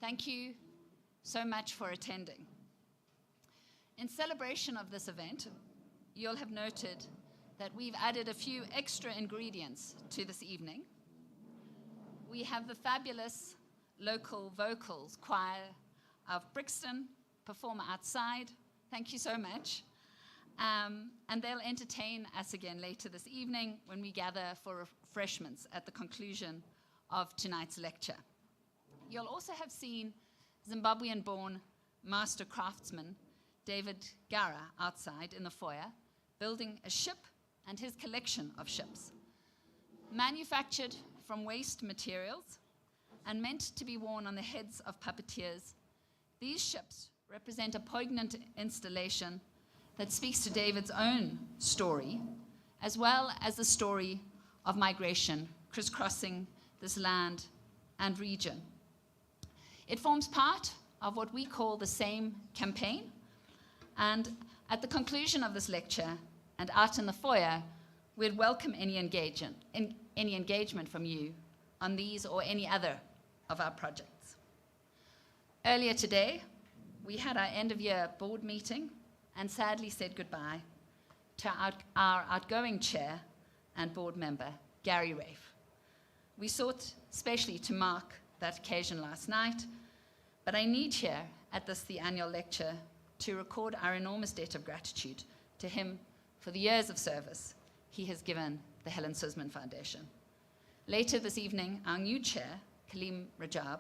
Thank you so much for attending. In celebration of this event, you'll have noted that we've added a few extra ingredients to this evening. We have the fabulous local vocals choir of Brixton perform outside. Thank you so much. And they'll entertain us again later this evening when we gather for refreshments at the conclusion of tonight's lecture. You'll also have seen Zimbabwean-born master craftsman David Gara outside in the foyer, building a ship and his collection of ships. Manufactured from waste materials and meant to be worn on the heads of puppeteers, these ships represent a poignant installation that speaks to David's own story, as well as the story of migration crisscrossing this land and region. It forms part of what we call the Same campaign, and at the conclusion of this lecture and out in the foyer, we'd welcome any engagement from you on these or any other of our projects. Earlier today, we had our end-of-year board meeting and sadly said goodbye to our outgoing chair and board member, Gary Rafe. We sought specially to mark that occasion last night, but I need here at the annual lecture to record our enormous debt of gratitude to him for the years of service he has given the Helen Suzman Foundation. Later this evening, our new chair, Kaleem Rajab,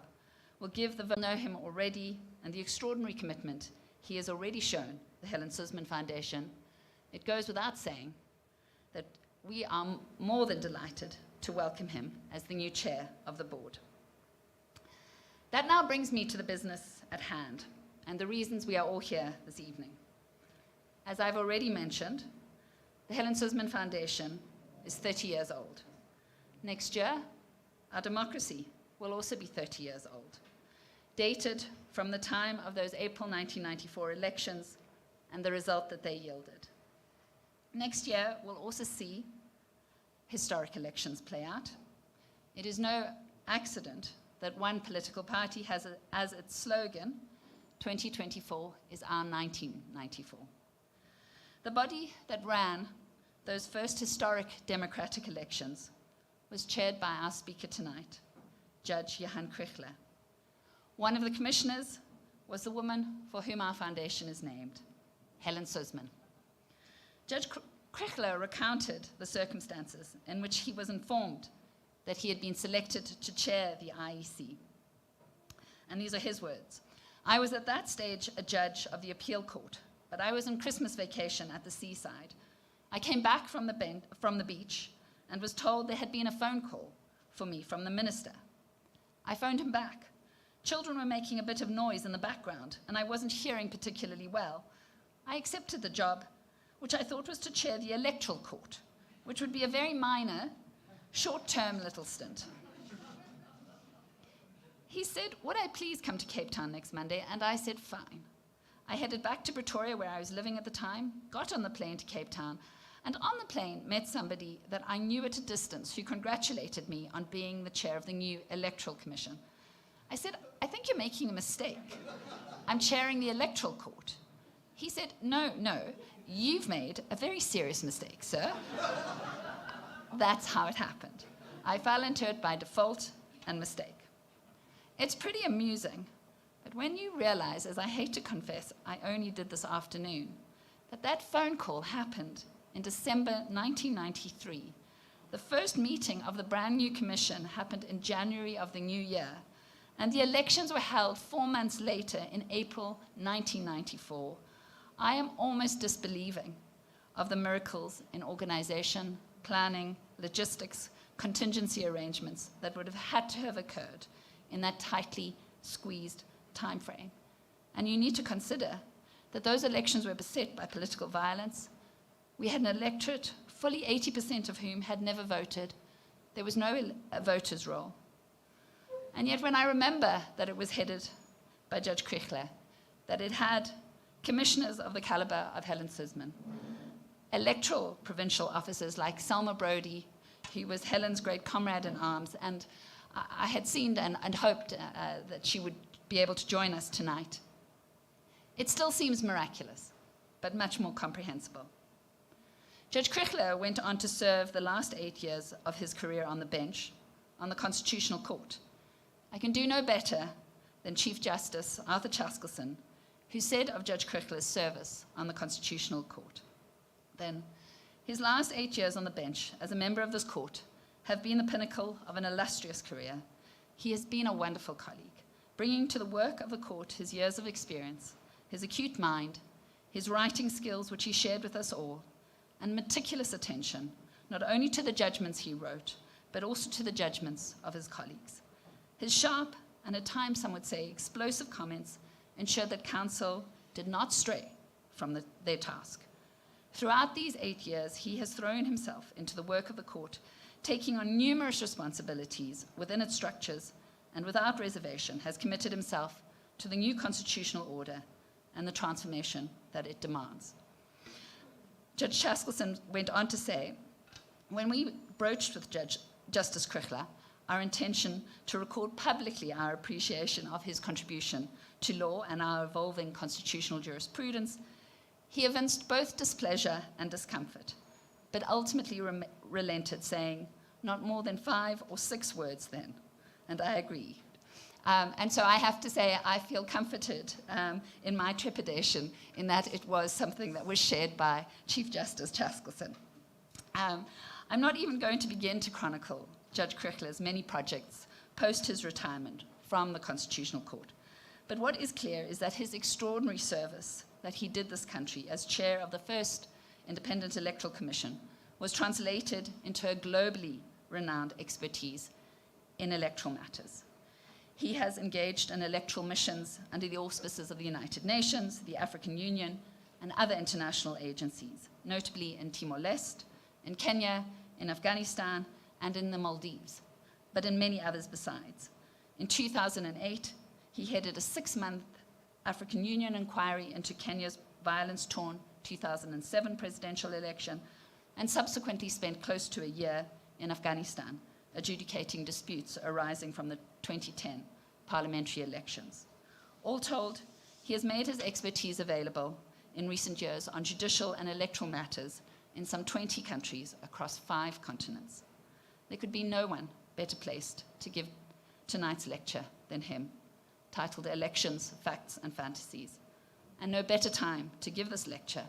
will give the know him already and the extraordinary commitment he has already shown the Helen Suzman Foundation. It goes without saying that we are more than delighted to welcome him as the new chair of the board. That now brings me to the business at hand and the reasons we are all here this evening. As I've already mentioned, the Helen Suzman Foundation is 30 years old. Next year, our democracy will also be 30 years old, dated from the time of those April 1994 elections and the result that they yielded. Next year, we'll also see historic elections play out. It is no accident that one political party has as its slogan, 2024 is our 1994. The body that ran those first historic democratic elections was chaired by our speaker tonight, Judge Johann Kreigler. One of the commissioners was the woman for whom our foundation is named, Helen Suzman. Judge Kreigler recounted the circumstances in which he was informed that he had been selected to chair the IEC. And these are his words. I was at that stage a judge of the appeal court, but I was on Christmas vacation at the seaside. I came back from the beach and was told there had been a phone call for me from the minister. I phoned him back. Children were making a bit of noise in the background, and I wasn't hearing particularly well. I accepted the job, which I thought was to chair the electoral court, which would be a very minor, short-term little stint. He said, would I please come to Cape Town next Monday? And I said, fine. I headed back to Pretoria, where I was living at the time, got on the plane to Cape Town, and on the plane met somebody that I knew at a distance who congratulated me on being the chair of the new Electoral Commission. I said, I think you're making a mistake. I'm chairing the Electoral Court. He said, no, you've made a very serious mistake, sir. That's how it happened. I fell into it by default and mistake. It's pretty amusing, but when you realize, as I hate to confess, I only did this afternoon, that phone call happened in December 1993. The first meeting of the brand new commission happened in January of the new year, and the elections were held 4 months later in April 1994. I am almost disbelieving of the miracles in organization, planning, logistics, contingency arrangements that would have had to have occurred in that tightly squeezed time frame. And you need to consider that those elections were beset by political violence. We had an electorate, fully 80% of whom had never voted. There was no voter's roll. And yet when I remember that it was headed by Judge Kreigler, that it had commissioners of the caliber of Helen Suzman, electoral provincial officers like Selma Brody, who was Helen's great comrade in arms, and I had seen and hoped that she would be able to join us tonight. It still seems miraculous, but much more comprehensible. Judge Kreigler went on to serve the last 8 years of his career on the bench on the Constitutional Court. I can do no better than Chief Justice Arthur Chaskalson, who said of Judge Kreigler's service on the Constitutional Court, then, his last 8 years on the bench as a member of this court have been the pinnacle of an illustrious career. He has been a wonderful colleague, bringing to the work of the court his years of experience, his acute mind, his writing skills which he shared with us all, and meticulous attention, not only to the judgments he wrote, but also to the judgments of his colleagues. His sharp, and at times some would say explosive comments ensured that counsel did not stray from their task. Throughout these 8 years, he has thrown himself into the work of the court, taking on numerous responsibilities within its structures, and without reservation has committed himself to the new constitutional order and the transformation that it demands. Judge Chaskalson went on to say, when we broached with Justice Kreigler our intention to record publicly our appreciation of his contribution to law and our evolving constitutional jurisprudence, he evinced both displeasure and discomfort, but ultimately relented, saying, not more than 5 or 6 words then, and I agree. And so I have to say I feel comforted in my trepidation in that it was something that was shared by Chief Justice Chaskalson. I'm not even going to begin to chronicle Judge Kreigler's many projects post his retirement from the Constitutional Court. But what is clear is that his extraordinary service that he did this country as chair of the first Independent Electoral Commission was translated into a globally renowned expertise in electoral matters. He has engaged in electoral missions under the auspices of the United Nations, the African Union, and other international agencies, notably in Timor-Leste, in Kenya, in Afghanistan, and in the Maldives, but in many others besides. In 2008, he headed a 6-month African Union inquiry into Kenya's violence-torn 2007 presidential election, and subsequently spent close to a year in Afghanistan, adjudicating disputes arising from the 2010 parliamentary elections. All told, he has made his expertise available in recent years on judicial and electoral matters in some 20 countries across 5 continents. There could be no one better placed to give tonight's lecture than him, titled Elections, Facts and Fantasies, and no better time to give this lecture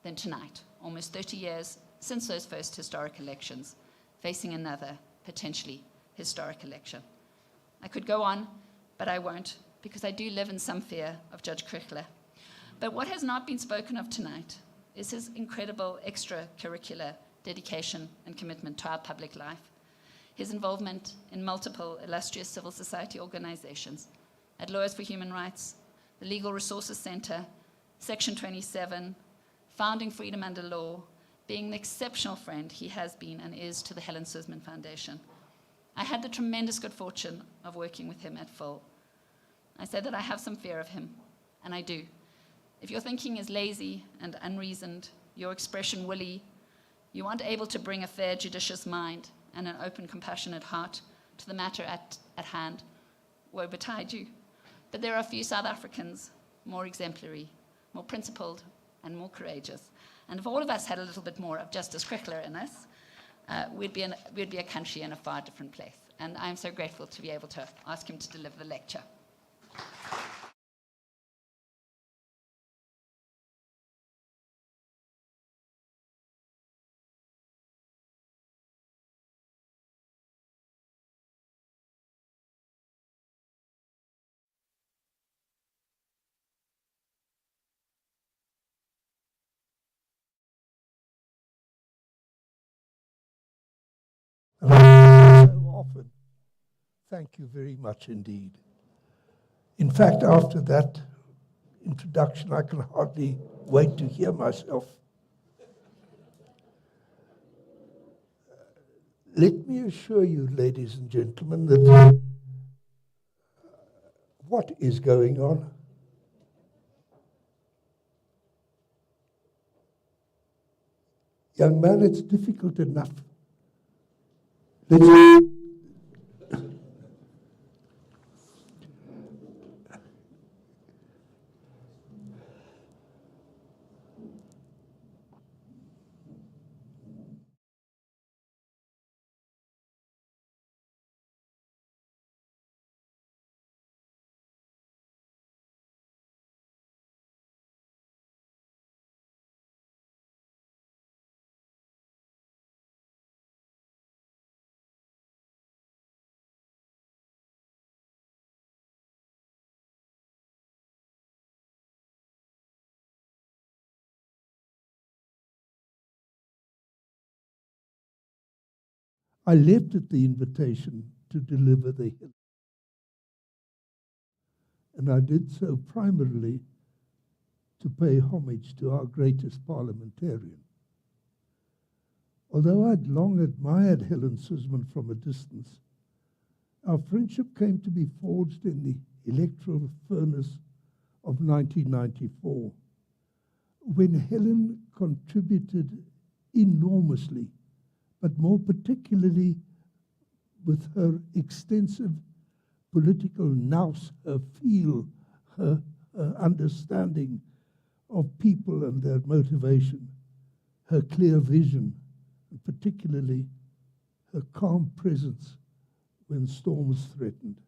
than tonight, almost 30 years since those first historic elections, facing another potentially historic election. I could go on, but I won't, because I do live in some fear of Judge Kreigler. But what has not been spoken of tonight is his incredible extracurricular dedication and commitment to our public life, his involvement in multiple illustrious civil society organizations, at Lawyers for Human Rights, the Legal Resources Center, Section 27, founding Freedom Under Law, being the exceptional friend he has been and is to the Helen Suzman Foundation. I had the tremendous good fortune of working with him at full. I say that I have some fear of him, and I do. If your thinking is lazy and unreasoned, your expression woolly, you aren't able to bring a fair, judicious mind and an open, compassionate heart to the matter at hand, woe betide you. But there are few South Africans more exemplary, more principled, and more courageous. And if all of us had a little bit more of Justice Kreigler in us, we'd be a country in a far different place. And I'm so grateful to be able to ask him to deliver the lecture. So often. Thank you very much indeed. In fact, after that introduction, I can hardly wait to hear myself. Let me assure you, ladies and gentlemen, that what is going on? Young man, it's difficult enough. I left at the invitation to deliver the hymn. And I did so primarily to pay homage to our greatest parliamentarian. Although I'd long admired Helen Suzman from a distance, our friendship came to be forged in the electoral furnace of 1994, when Helen contributed enormously, but more particularly with her extensive political nous, her feel, her understanding of people and their motivation, her clear vision, and particularly her calm presence when storms threatened.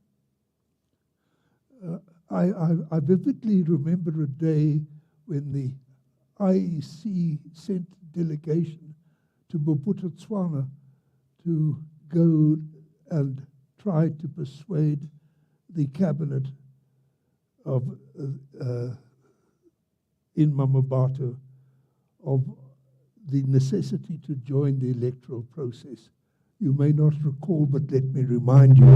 I vividly remember a day when the IEC sent a delegation to Botswana to go and try to persuade the cabinet of in Mamabato of the necessity to join the electoral process. You may not recall, but let me remind you.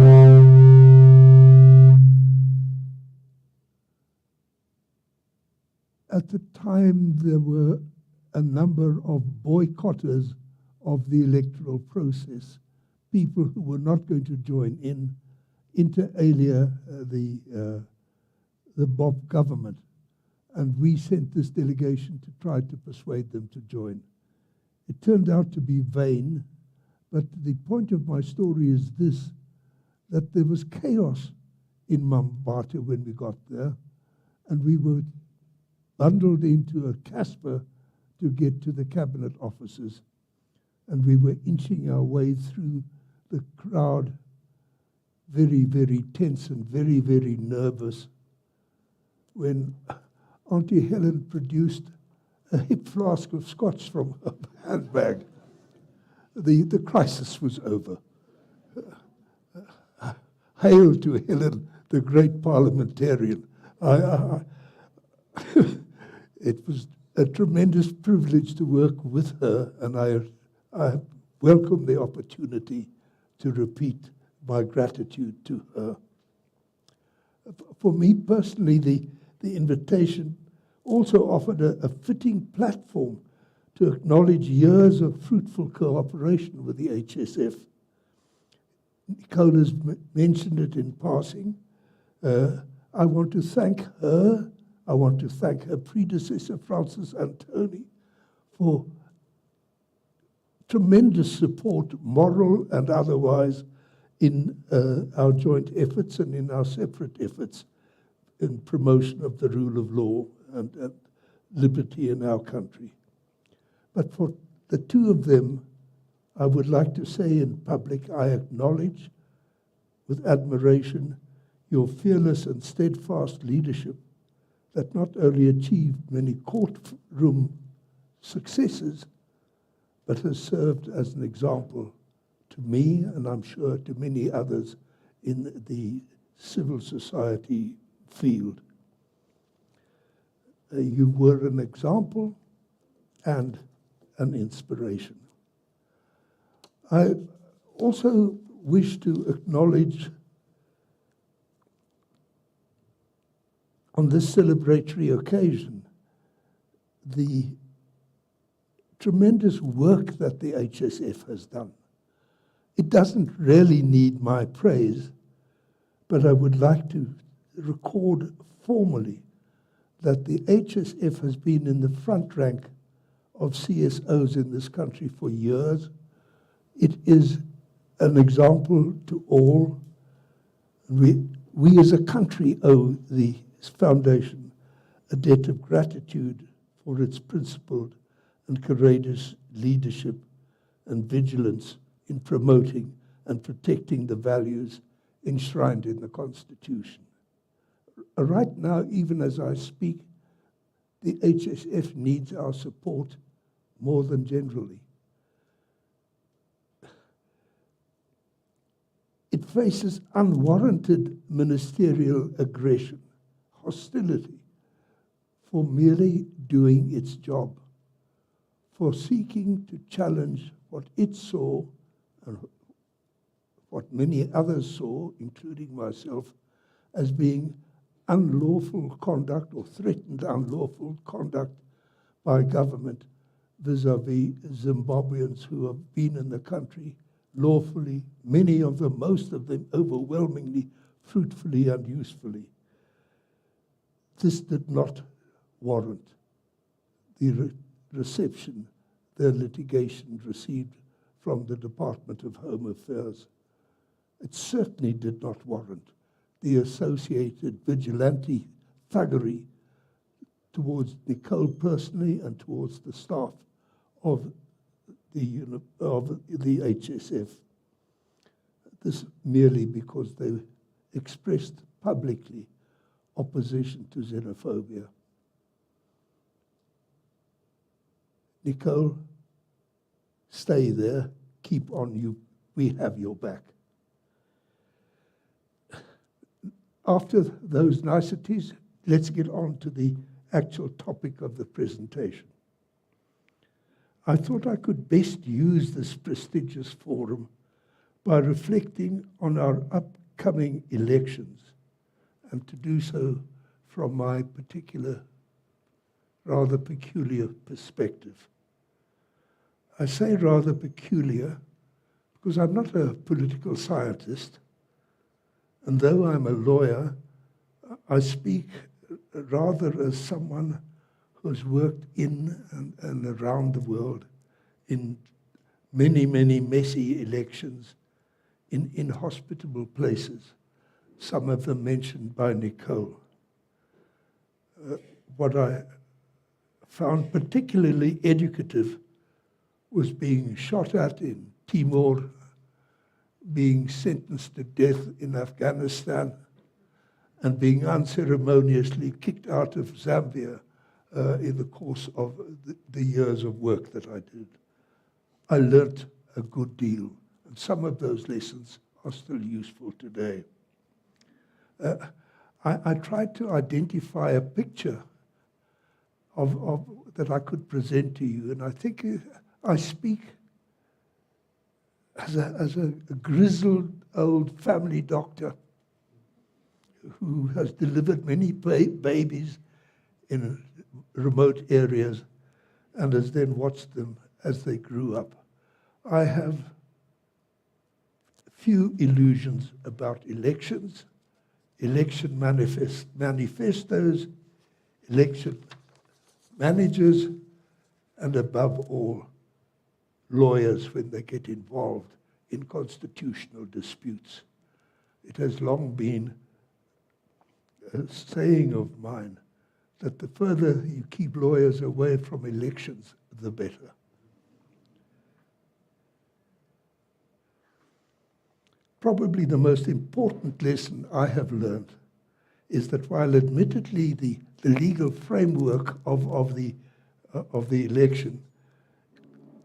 At the time, there were a number of boycotters of the electoral process, people who were not going to join in, inter alia the Bob government. And we sent this delegation to try to persuade them to join. It turned out to be vain, but the point of my story is this, that there was chaos in Mambata when we got there, and we were bundled into a Casper to get to the cabinet offices, and we were inching our way through the crowd, very, very tense and very, very nervous, when Auntie Helen produced a hip flask of scotch from her handbag. The crisis was over. Hail to Helen, the great parliamentarian. It was a tremendous privilege to work with her, and I welcome the opportunity to repeat my gratitude to her. For me personally, the invitation also offered a fitting platform to acknowledge years of fruitful cooperation with the HSF. Nicola's mentioned it in passing. I want to thank her. I want to thank her predecessor, Francis Antoni, for tremendous support, moral and otherwise, in our joint efforts and in our separate efforts in promotion of the rule of law and liberty in our country. But for the two of them, I would like to say in public, I acknowledge with admiration your fearless and steadfast leadership that not only achieved many courtroom successes, but has served as an example to me, and I'm sure to many others in the civil society field. You were an example and an inspiration. I also wish to acknowledge on this celebratory occasion the tremendous work that the HSF has done. It doesn't really need my praise, but I would like to record formally that the HSF has been in the front rank of CSOs in this country for years. It is an example to all. We as a country owe the foundation a debt of gratitude for its principled and courageous leadership and vigilance in promoting and protecting the values enshrined in the Constitution. Right now, even as I speak, the HSF needs our support more than generally. It faces unwarranted ministerial aggression, hostility, for merely doing its job, for seeking to challenge what it saw and what many others saw, including myself, as being unlawful conduct or threatened unlawful conduct by government vis-à-vis Zimbabweans who have been in the country lawfully, many of them, most of them, overwhelmingly, fruitfully and usefully. This did not warrant the reception their litigation received from the Department of Home Affairs. It certainly did not warrant the associated vigilante thuggery towards Nicole personally and towards the staff of the HSF. This merely because they expressed publicly opposition to xenophobia. Nicole, stay there, keep on, we have your back. After those niceties, let's get on to the actual topic of the presentation. I thought I could best use this prestigious forum by reflecting on our upcoming elections, and to do so from my particular, rather peculiar perspective. I say rather peculiar because I'm not a political scientist, and though I'm a lawyer, I speak rather as someone who has worked in and around the world in many, many messy elections in inhospitable places, some of them mentioned by Nicole. What I found particularly educative was being shot at in Timor, being sentenced to death in Afghanistan, and being unceremoniously kicked out of Zambia in the course of the years of work that I did. I learnt a good deal, and some of those lessons are still useful today. I tried to identify a picture of that I could present to you, and I think I speak as a grizzled old family doctor who has delivered many babies in remote areas and has then watched them as they grew up. I have few illusions about elections, election manifestos, election managers, and above all, lawyers when they get involved in constitutional disputes. It has long been a saying of mine that the further you keep lawyers away from elections, the better. Probably the most important lesson I have learned is that while admittedly the legal framework of the election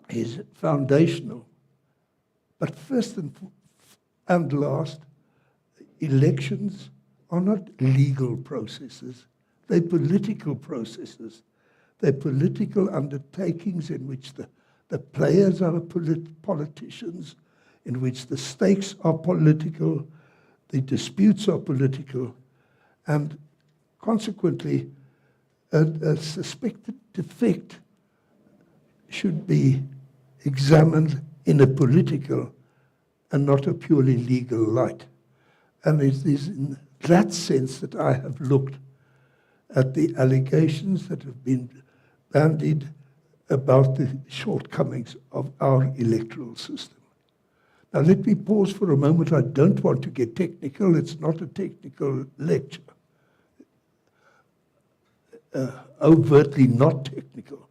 is foundational, but first and last, elections are not legal processes. They're political processes. They're political undertakings in which the players are politicians, in which the stakes are political, the disputes are political, and consequently, a suspected defect should be examined in a political and not a purely legal light. And it is in that sense that I have looked at the allegations that have been bandied about the shortcomings of our electoral system. Now let me pause for a moment. I don't want to get technical. It's not a technical lecture. Overtly not technical.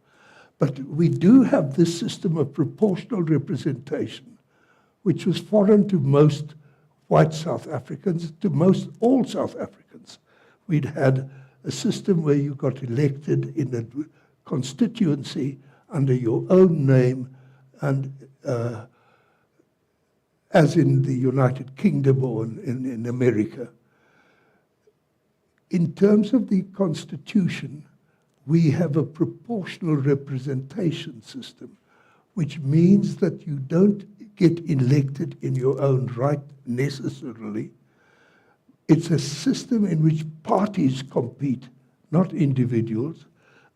But we do have this system of proportional representation, which was foreign to most white South Africans, to most all South Africans. We'd had a system where you got elected in a constituency under your own name, and as in the United Kingdom or in America. In terms of the Constitution, we have a proportional representation system, which means that you don't get elected in your own right necessarily. It's a system in which parties compete, not individuals,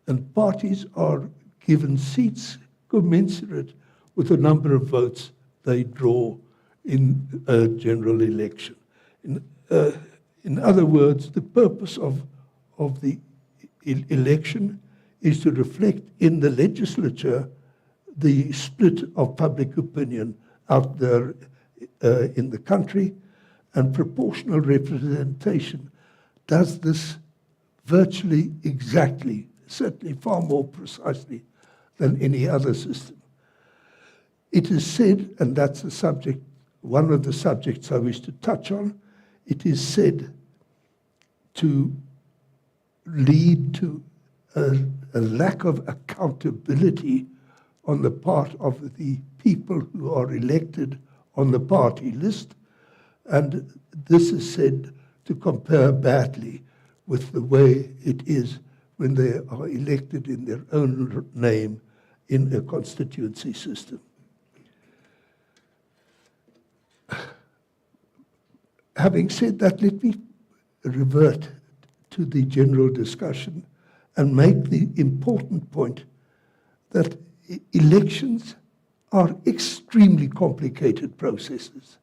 and parties are given seats commensurate with the number of votes they draw in a general election. In other words, the purpose of the election is to reflect in the legislature the split of public opinion out there in the country, and proportional representation does this virtually exactly, certainly far more precisely than any other system. It is said, and that's the subject, one of the subjects I wish to touch on, it is said to lead to a lack of accountability on the part of the people who are elected on the party list, and this is said to compare badly with the way it is when they are elected in their own name in a constituency system. Having said that, let me revert to the general discussion and make the important point that elections are extremely complicated processes.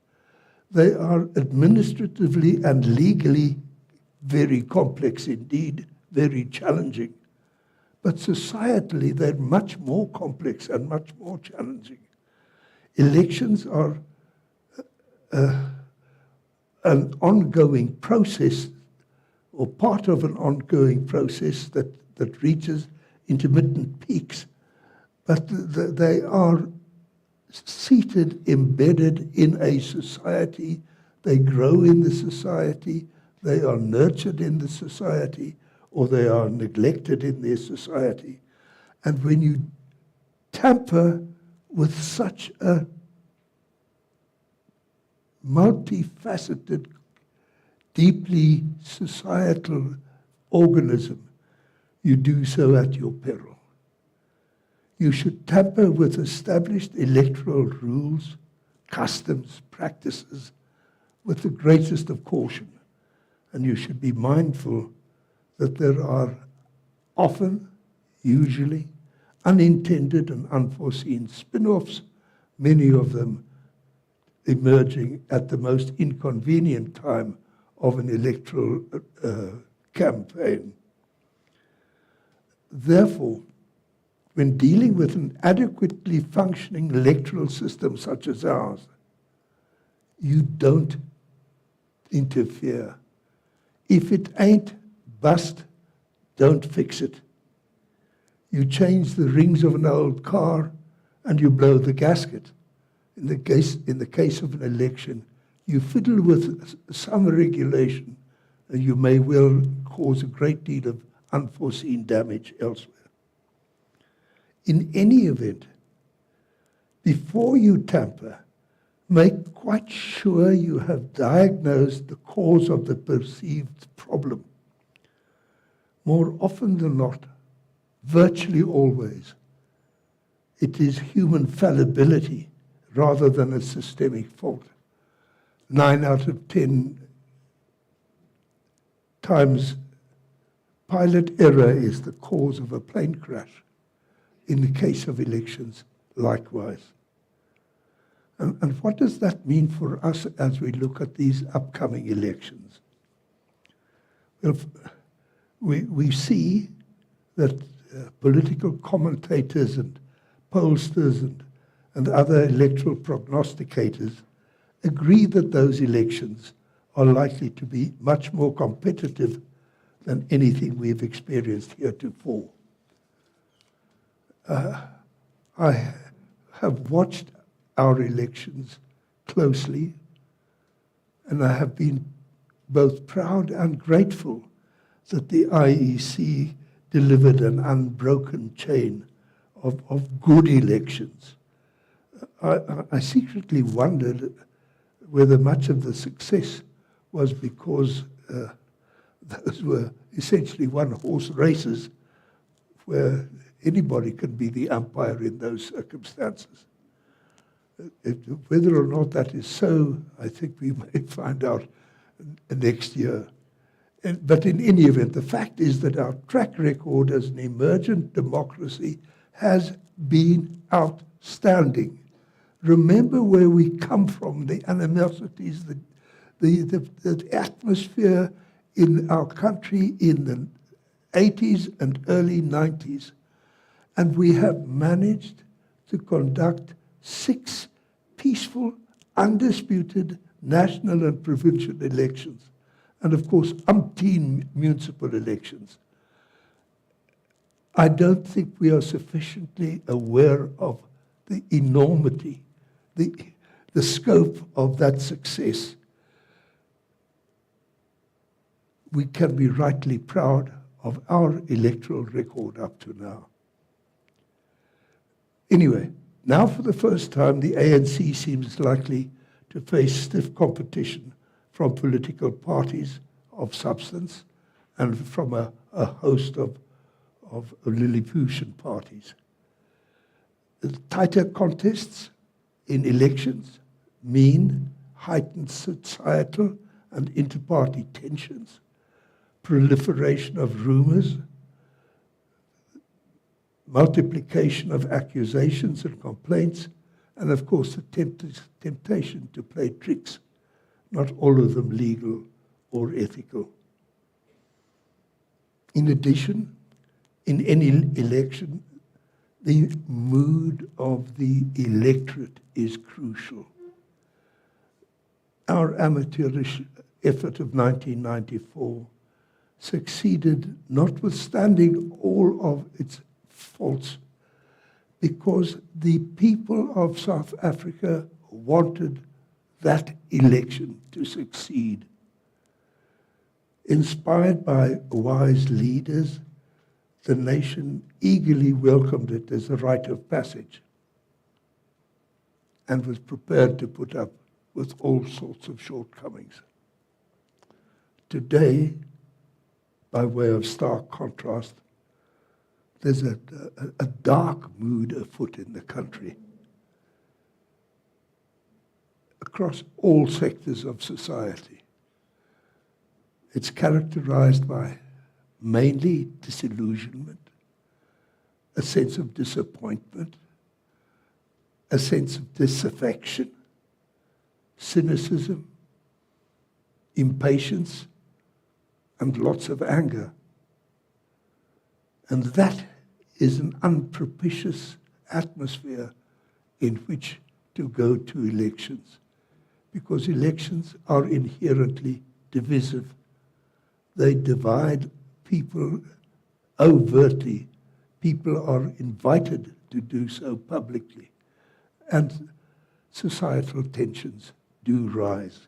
They are administratively and legally very complex indeed, very challenging. But societally, they're much more complex and much more challenging. Elections are an ongoing process, or part of an ongoing process that reaches intermittent peaks, but they are seated, embedded in a society. They grow in the society, they are nurtured in the society, or they are neglected in their society. And when you tamper with such a multifaceted, deeply societal organism, you do so at your peril. You should tamper with established electoral rules, customs, practices, with the greatest of caution. And you should be mindful that there are often, usually, unintended and unforeseen spin-offs, many of them emerging at the most inconvenient time of an electoral campaign. Therefore, when dealing with an adequately functioning electoral system such as ours, you don't interfere. If it ain't bust, don't fix it. You change the rings of an old car and you blow the gasket. In the case of an election, you fiddle with some regulation and you may well cause a great deal of unforeseen damage elsewhere. In any event, before you tamper, make quite sure you have diagnosed the cause of the perceived problem. More often than not, virtually always, it is human fallibility rather than a systemic fault. 9 out of 10 times, pilot error is the cause of a plane crash. In the case of elections, likewise. And what does that mean for us as we look at these upcoming elections? Well, we see that political commentators and pollsters and other electoral prognosticators agree that those elections are likely to be much more competitive than anything we've experienced heretofore. I have watched our elections closely, and I have been both proud and grateful that the IEC delivered an unbroken chain of good elections. I secretly wondered whether much of the success was because those were essentially one-horse races where Anybody can be the umpire in those circumstances. Whether or not that is so, I think we may find out next year. But in any event, the fact is that our track record as an emergent democracy has been outstanding. Remember where we come from, the animosities, the atmosphere in our country in the 80s and early 90s. And we have managed to conduct 6 peaceful, undisputed national and provincial elections. And of course, umpteen municipal elections. I don't think we are sufficiently aware of the enormity, the scope of that success. We can be rightly proud of our electoral record up to now. Anyway, now for the first time, the ANC seems likely to face stiff competition from political parties of substance and from a host of Lilliputian parties. The tighter contests in elections mean heightened societal and inter-party tensions, proliferation of rumors, multiplication of accusations and complaints, and of course the temptation to play tricks, not all of them legal or ethical. In addition, in any election, the mood of the electorate is crucial. Our amateurish effort of 1994 succeeded, notwithstanding all of its faults, because the people of South Africa wanted that election to succeed. Inspired by wise leaders, the nation eagerly welcomed it as a rite of passage and was prepared to put up with all sorts of shortcomings. Today, by way of stark contrast, there's a dark mood afoot in the country across all sectors of society. It's characterized by mainly disillusionment, a sense of disappointment, a sense of disaffection, cynicism, impatience, and lots of anger. And that is an unpropitious atmosphere in which to go to elections, because elections are inherently divisive. They divide people overtly. People are invited to do so publicly. And societal tensions do rise.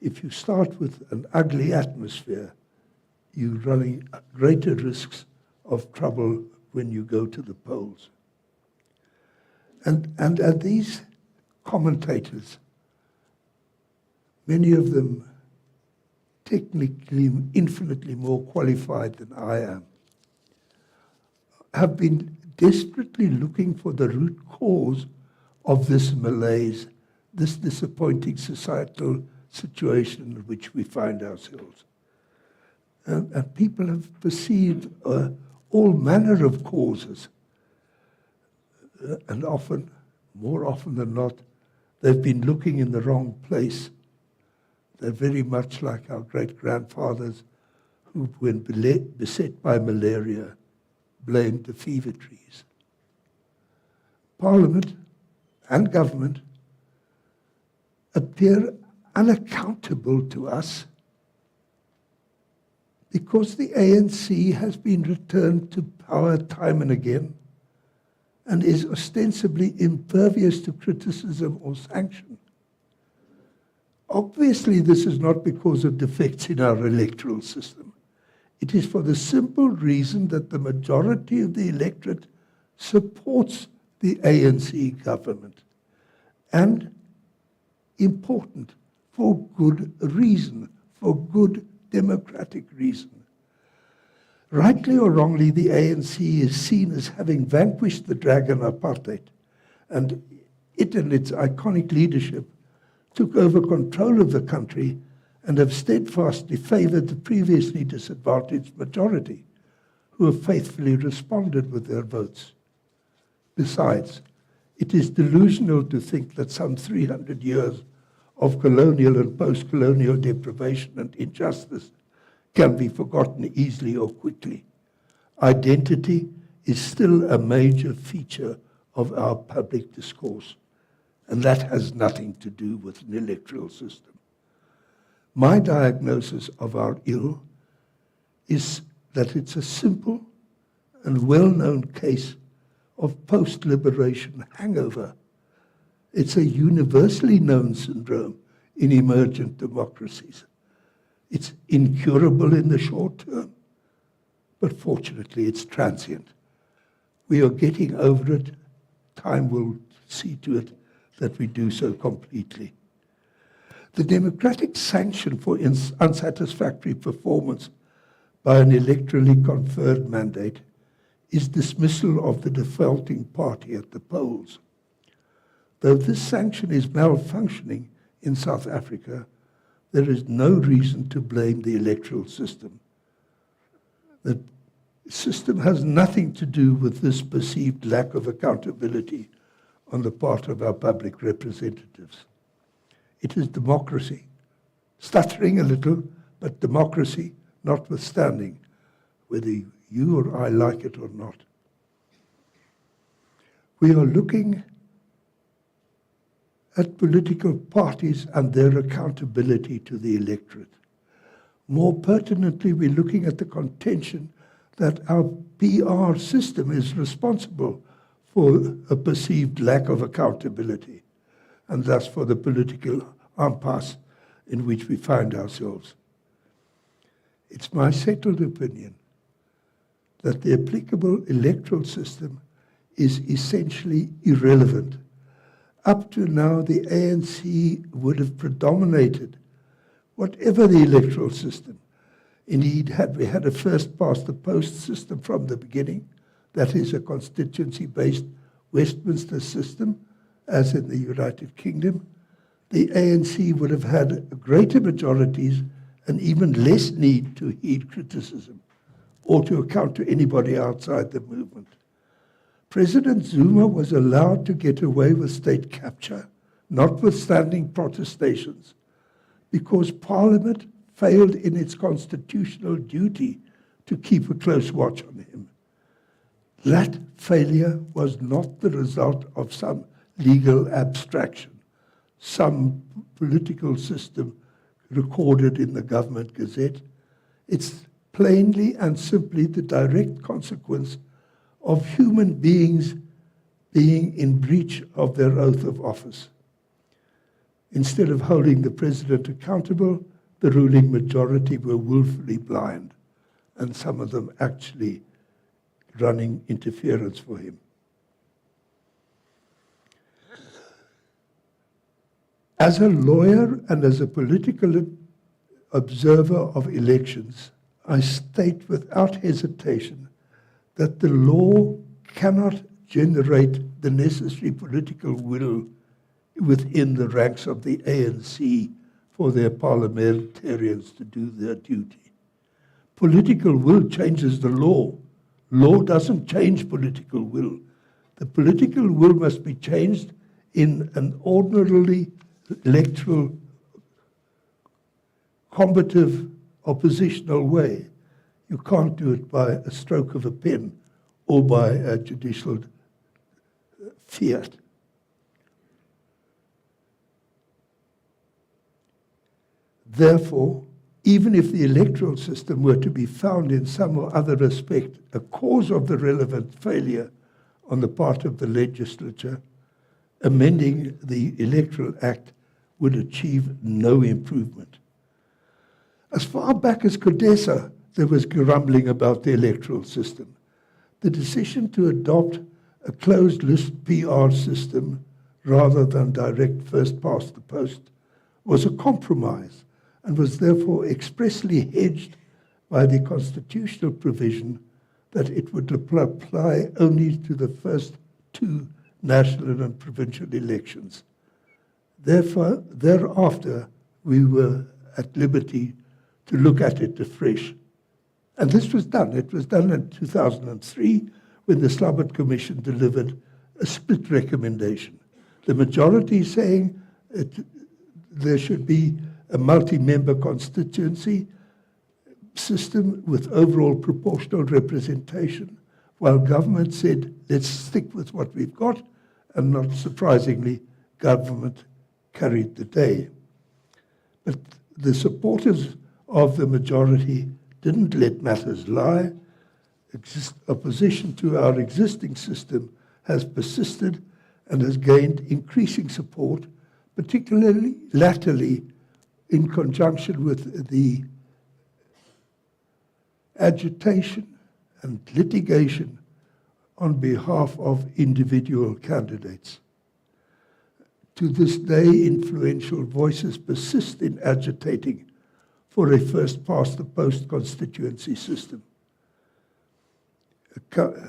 If you start with an ugly atmosphere, you're running greater risks of trouble when you go to the polls. And these commentators, many of them technically infinitely more qualified than I am, have been desperately looking for the root cause of this malaise, this disappointing societal situation in which we find ourselves. And people have perceived all manner of causes. And often, more often than not, they've been looking in the wrong place. They're very much like our great-grandfathers who, when beset by malaria, blamed the fever trees. Parliament and government appear unaccountable to us because the ANC has been returned to power time and again and is ostensibly impervious to criticism or sanction. Obviously, this is not because of defects in our electoral system. It is for the simple reason that the majority of the electorate supports the ANC government. And important, for good reason, for good democratic reason. Rightly or wrongly, the ANC is seen as having vanquished the dragon apartheid, and it and its iconic leadership took over control of the country and have steadfastly favored the previously disadvantaged majority, who have faithfully responded with their votes. Besides, it is delusional to think that some 300 years of colonial and post-colonial deprivation and injustice can be forgotten easily or quickly. Identity is still a major feature of our public discourse, and that has nothing to do with an electoral system. My diagnosis of our ill is that it's a simple and well-known case of post-liberation hangover. It's a universally known syndrome in emergent democracies. It's incurable in the short term, but fortunately it's transient. We are getting over it. Time will see to it that we do so completely. The democratic sanction for unsatisfactory performance by an electorally conferred mandate is dismissal of the defaulting party at the polls. Though this sanction is malfunctioning in South Africa, there is no reason to blame the electoral system. The system has nothing to do with this perceived lack of accountability on the part of our public representatives. It is democracy, stuttering a little, but democracy notwithstanding, whether you or I like it or not. We are looking at political parties and their accountability to the electorate. More pertinently, we're looking at the contention that our PR system is responsible for a perceived lack of accountability, and thus for the political impasse in which we find ourselves. It's my settled opinion that the applicable electoral system is essentially irrelevant. Up to now, the ANC would have predominated whatever the electoral system. Indeed, had we had a first-past-the-post system from the beginning, that is a constituency-based Westminster system, as in the United Kingdom, the ANC would have had greater majorities and even less need to heed criticism or to account to anybody outside the movement. President Zuma was allowed to get away with state capture, notwithstanding protestations, because Parliament failed in its constitutional duty to keep a close watch on him. That failure was not the result of some legal abstraction, some political system recorded in the government gazette. It's plainly and simply the direct consequence of human beings being in breach of their oath of office. Instead of holding the president accountable, the ruling majority were willfully blind, and some of them actually running interference for him. As a lawyer and as a political observer of elections, I state without hesitation that the law cannot generate the necessary political will within the ranks of the ANC for their parliamentarians to do their duty. Political will changes the law. Law doesn't change political will. The political will must be changed in an ordinarily electoral, combative, oppositional way. You can't do it by a stroke of a pen or by a judicial fiat. Therefore, even if the electoral system were to be found in some or other respect a cause of the relevant failure on the part of the legislature, amending the Electoral Act would achieve no improvement. As far back as Codesa, there was grumbling about the electoral system. The decision to adopt a closed-list PR system rather than direct first-past-the-post was a compromise and was therefore expressly hedged by the constitutional provision that it would apply only to the first 2 national and provincial elections. Therefore, thereafter, we were at liberty to look at it afresh. And this was done. It was done in 2003 when the Slabbert Commission delivered a split recommendation. The majority saying there should be a multi-member constituency system with overall proportional representation, while government said, let's stick with what we've got, and not surprisingly, government carried the day. But the supporters of the majority didn't let matters lie. Opposition to our existing system has persisted and has gained increasing support, particularly latterly in conjunction with the agitation and litigation on behalf of individual candidates. To this day, influential voices persist in agitating for a first-past-the-post constituency system,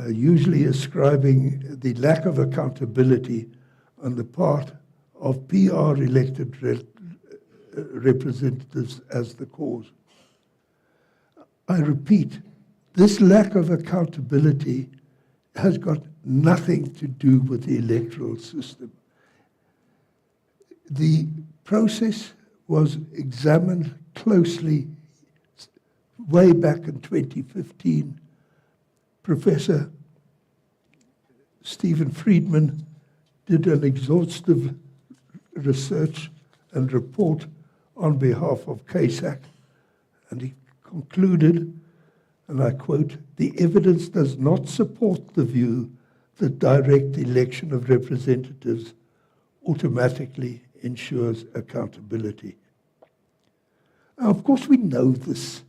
usually ascribing the lack of accountability on the part of PR-elected representatives as the cause. I repeat, this lack of accountability has got nothing to do with the electoral system. The process was examined closely way back in 2015. Professor Stephen Friedman did an exhaustive research and report on behalf of CASAC, and he concluded, and I quote, "The evidence does not support the view that direct election of representatives automatically ensures accountability." Now, of course, we know this.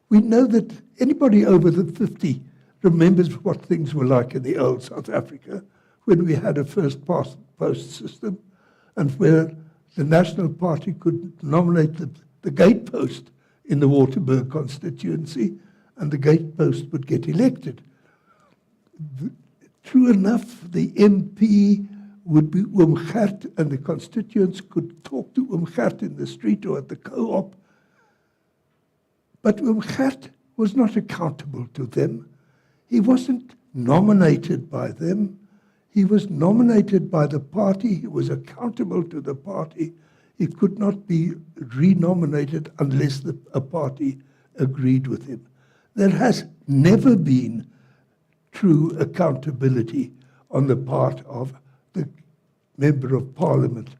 We know that anybody over the 50 remembers what things were like in the old South Africa when we had a first-past-the-post system and where the National Party could nominate the gatepost in the Waterberg constituency, and the gatepost would get elected. True enough, the MP would be Gert, and the constituents could talk to Gert in the street or at the co-op. But Gert was not accountable to them. He wasn't nominated by them. He was nominated by the party. He was accountable to the party. He could not be renominated unless a party agreed with him. There has never been true accountability on the part of the Member of Parliament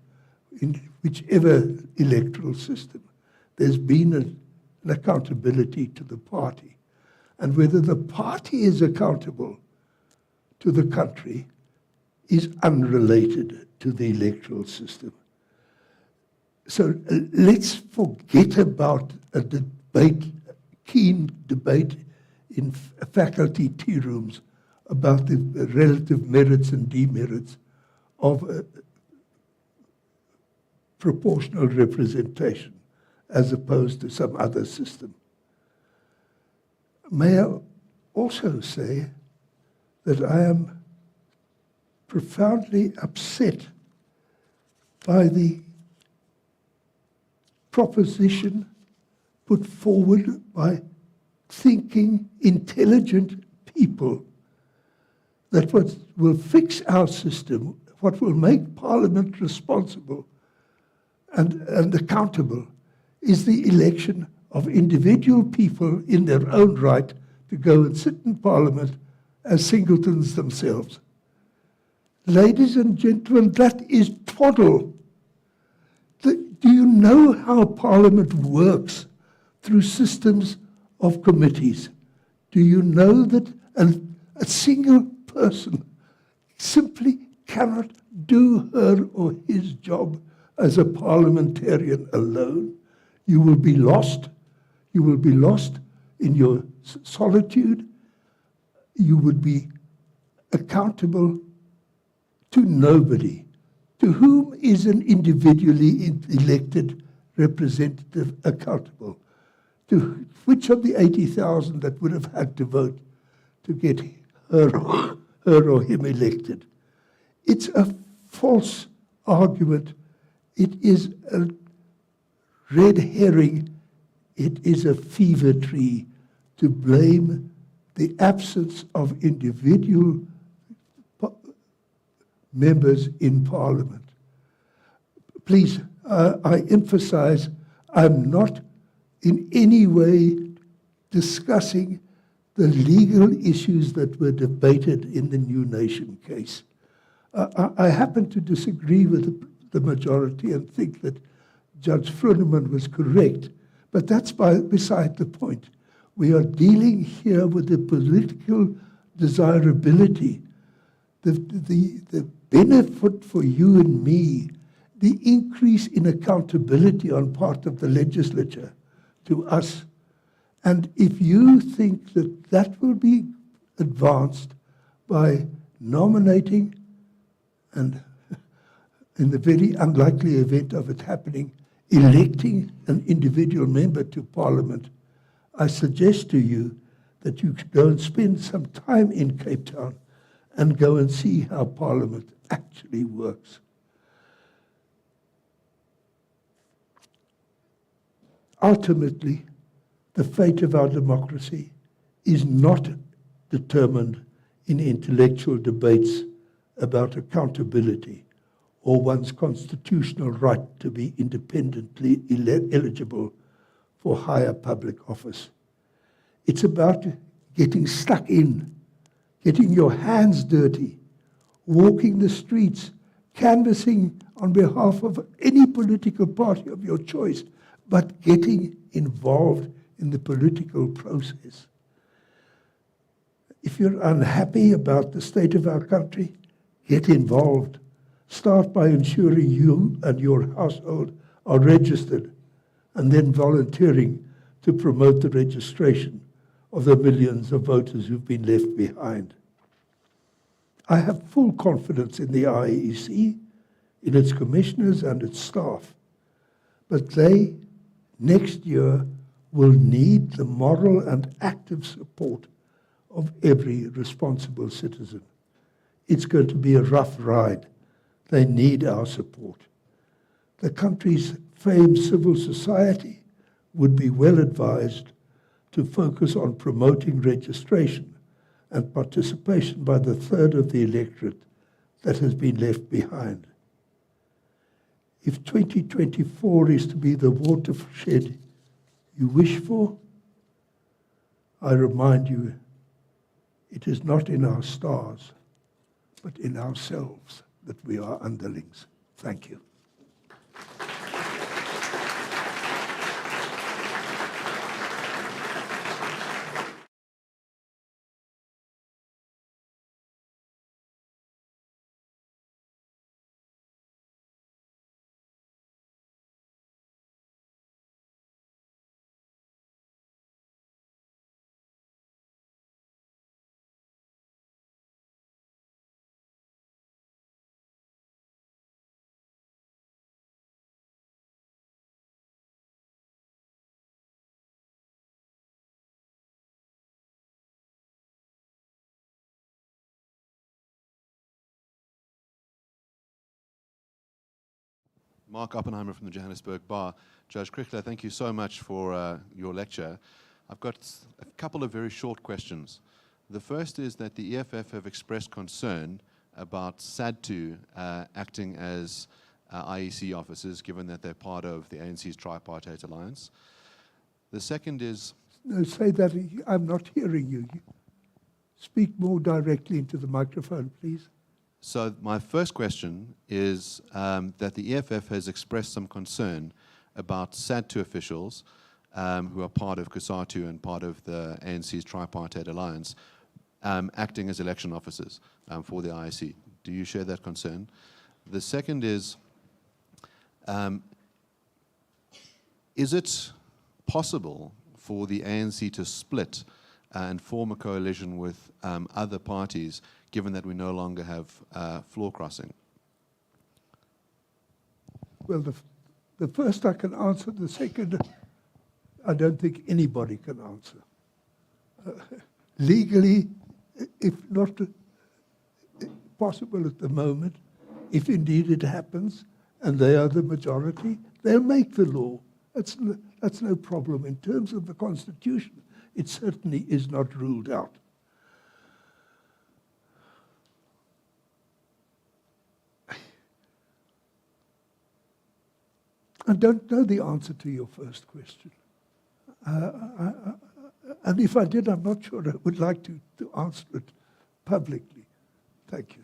in whichever electoral system. There's been an accountability to the party. And whether the party is accountable to the country is unrelated to the electoral system. So let's forget about a debate, keen debate in faculty tea rooms about the relative merits and demerits of proportional representation as opposed to some other system. May I also say that I am profoundly upset by the proposition put forward by thinking, intelligent people that what will fix our system, what will make Parliament responsible and accountable, is the election of individual people in their own right to go and sit in Parliament as singletons themselves. Ladies and gentlemen, that is twaddle. Do you know how Parliament works through systems of committees? Do you know that a single person simply cannot do her or his job as a parliamentarian alone? You will be lost. You will be lost in your solitude. You would be accountable to nobody. To whom is an individually elected representative accountable? to which of the 80,000 that would have had to vote to get her or him elected. It's a false argument. It is a red herring. It is a fever tree to blame the absence of individual members in Parliament. Please, I emphasize, I'm not in any way discussing the legal issues that were debated in the New Nation case. I happen to disagree with the majority and think that Judge Froneman was correct, but that's beside the point. We are dealing here with the political desirability, the benefit for you and me, the increase in accountability on part of the legislature to us. And if you think that that will be advanced by nominating, and in the very unlikely event of it happening, electing an individual member to Parliament, I suggest to you that you go and spend some time in Cape Town and go and see how Parliament actually works. Ultimately, the fate of our democracy is not determined in intellectual debates about accountability or one's constitutional right to be independently eligible for higher public office. It's about getting stuck in, getting your hands dirty, walking the streets, canvassing on behalf of any political party of your choice, but getting involved in the political process. If you're unhappy about the state of our country, get involved. Start by ensuring you and your household are registered, and then volunteering to promote the registration of the millions of voters who've been left behind. I have full confidence in the IEC, in its commissioners and its staff, but they, next year, will need the moral and active support of every responsible citizen. It's going to be a rough ride. They need our support. The country's famed civil society would be well advised to focus on promoting registration and participation by the third of the electorate that has been left behind. If 2024 is to be the watershed you wish for, I remind you, it is not in our stars, but in ourselves that we are underlings. Thank you. Mark Oppenheimer from the Johannesburg Bar. Judge Kreigler, thank you so much for your lecture. I've got a couple of very short questions. The first is that the EFF have expressed concern about SADTU acting as IEC officers, given that they're part of the ANC's tripartite alliance. The second is... No, say that. I'm not hearing you. Speak more directly into the microphone, please. So my first question is that the EFF has expressed some concern about SADTU officials who are part of COSATU and part of the ANC's tripartite alliance acting as election officers for the IEC. Do you share that concern? The second is it possible for the ANC to split and form a coalition with other parties, given that we no longer have floor crossing? Well, the first I can answer. The second, I don't think anybody can answer. Legally, if not possible at the moment, if indeed it happens and they are the majority, they'll make the law. That's no problem. In terms of the Constitution, it certainly is not ruled out. I don't know the answer to your first question. And if I did, I'm not sure I would like to answer it publicly. Thank you.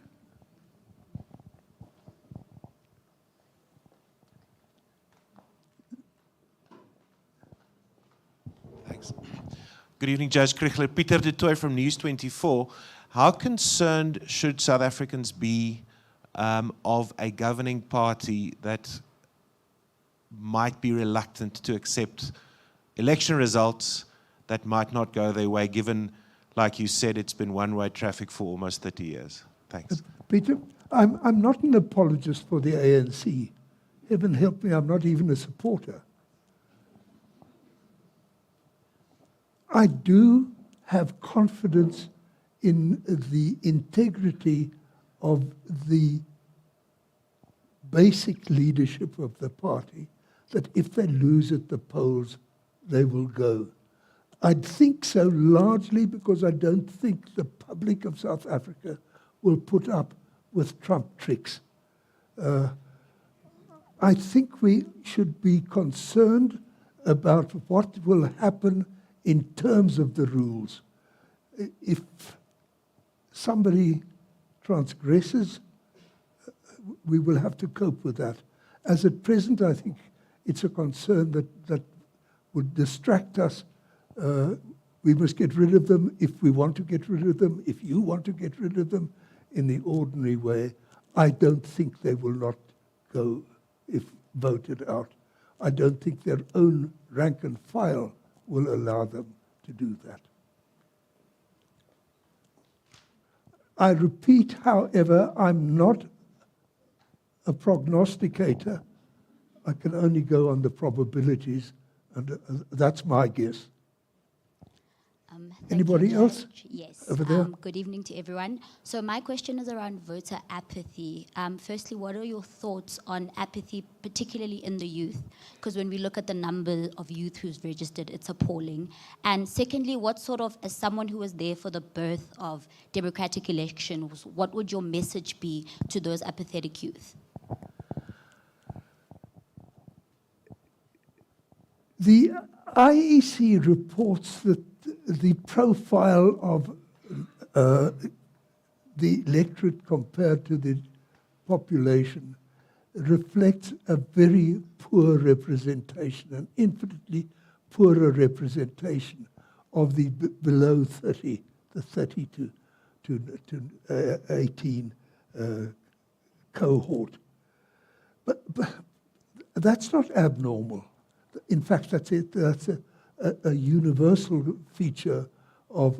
Thanks. Good evening, Judge Kreigler. Peter de Tooy from News 24. How concerned should South Africans be of a governing party that might be reluctant to accept election results that might not go their way, given, like you said, it's been one-way traffic for almost 30 years? Thanks. Peter, I'm not an apologist for the ANC. Heaven help me, I'm not even a supporter. I do have confidence in the integrity of the basic leadership of the party, that if they lose at the polls, they will go. I think so largely because I don't think the public of South Africa will put up with Trump tricks. I think we should be concerned about what will happen in terms of the rules. If somebody transgresses, we will have to cope with that. As at present, I think it's a concern that would distract us. We must get rid of them if we want to get rid of them, if you want to get rid of them in the ordinary way. I don't think they will not go if voted out. I don't think their own rank and file will allow them to do that. I repeat, however, I'm not a prognosticator. I can only go on the probabilities, and that's my guess. Anybody else? Yes. Over there? Good evening to everyone. So my question is around voter apathy. Firstly, what are your thoughts on apathy, particularly in the youth? Because when we look at the number of youth who's registered, it's appalling. And secondly, what sort of, as someone who was there for the birth of democratic elections, what would your message be to those apathetic youth? The IEC reports that the profile of the electorate compared to the population reflects a very poor representation, an infinitely poorer representation of the below 30, the 30 to 18 cohort. But that's not abnormal. In fact, that's it. That's a universal feature of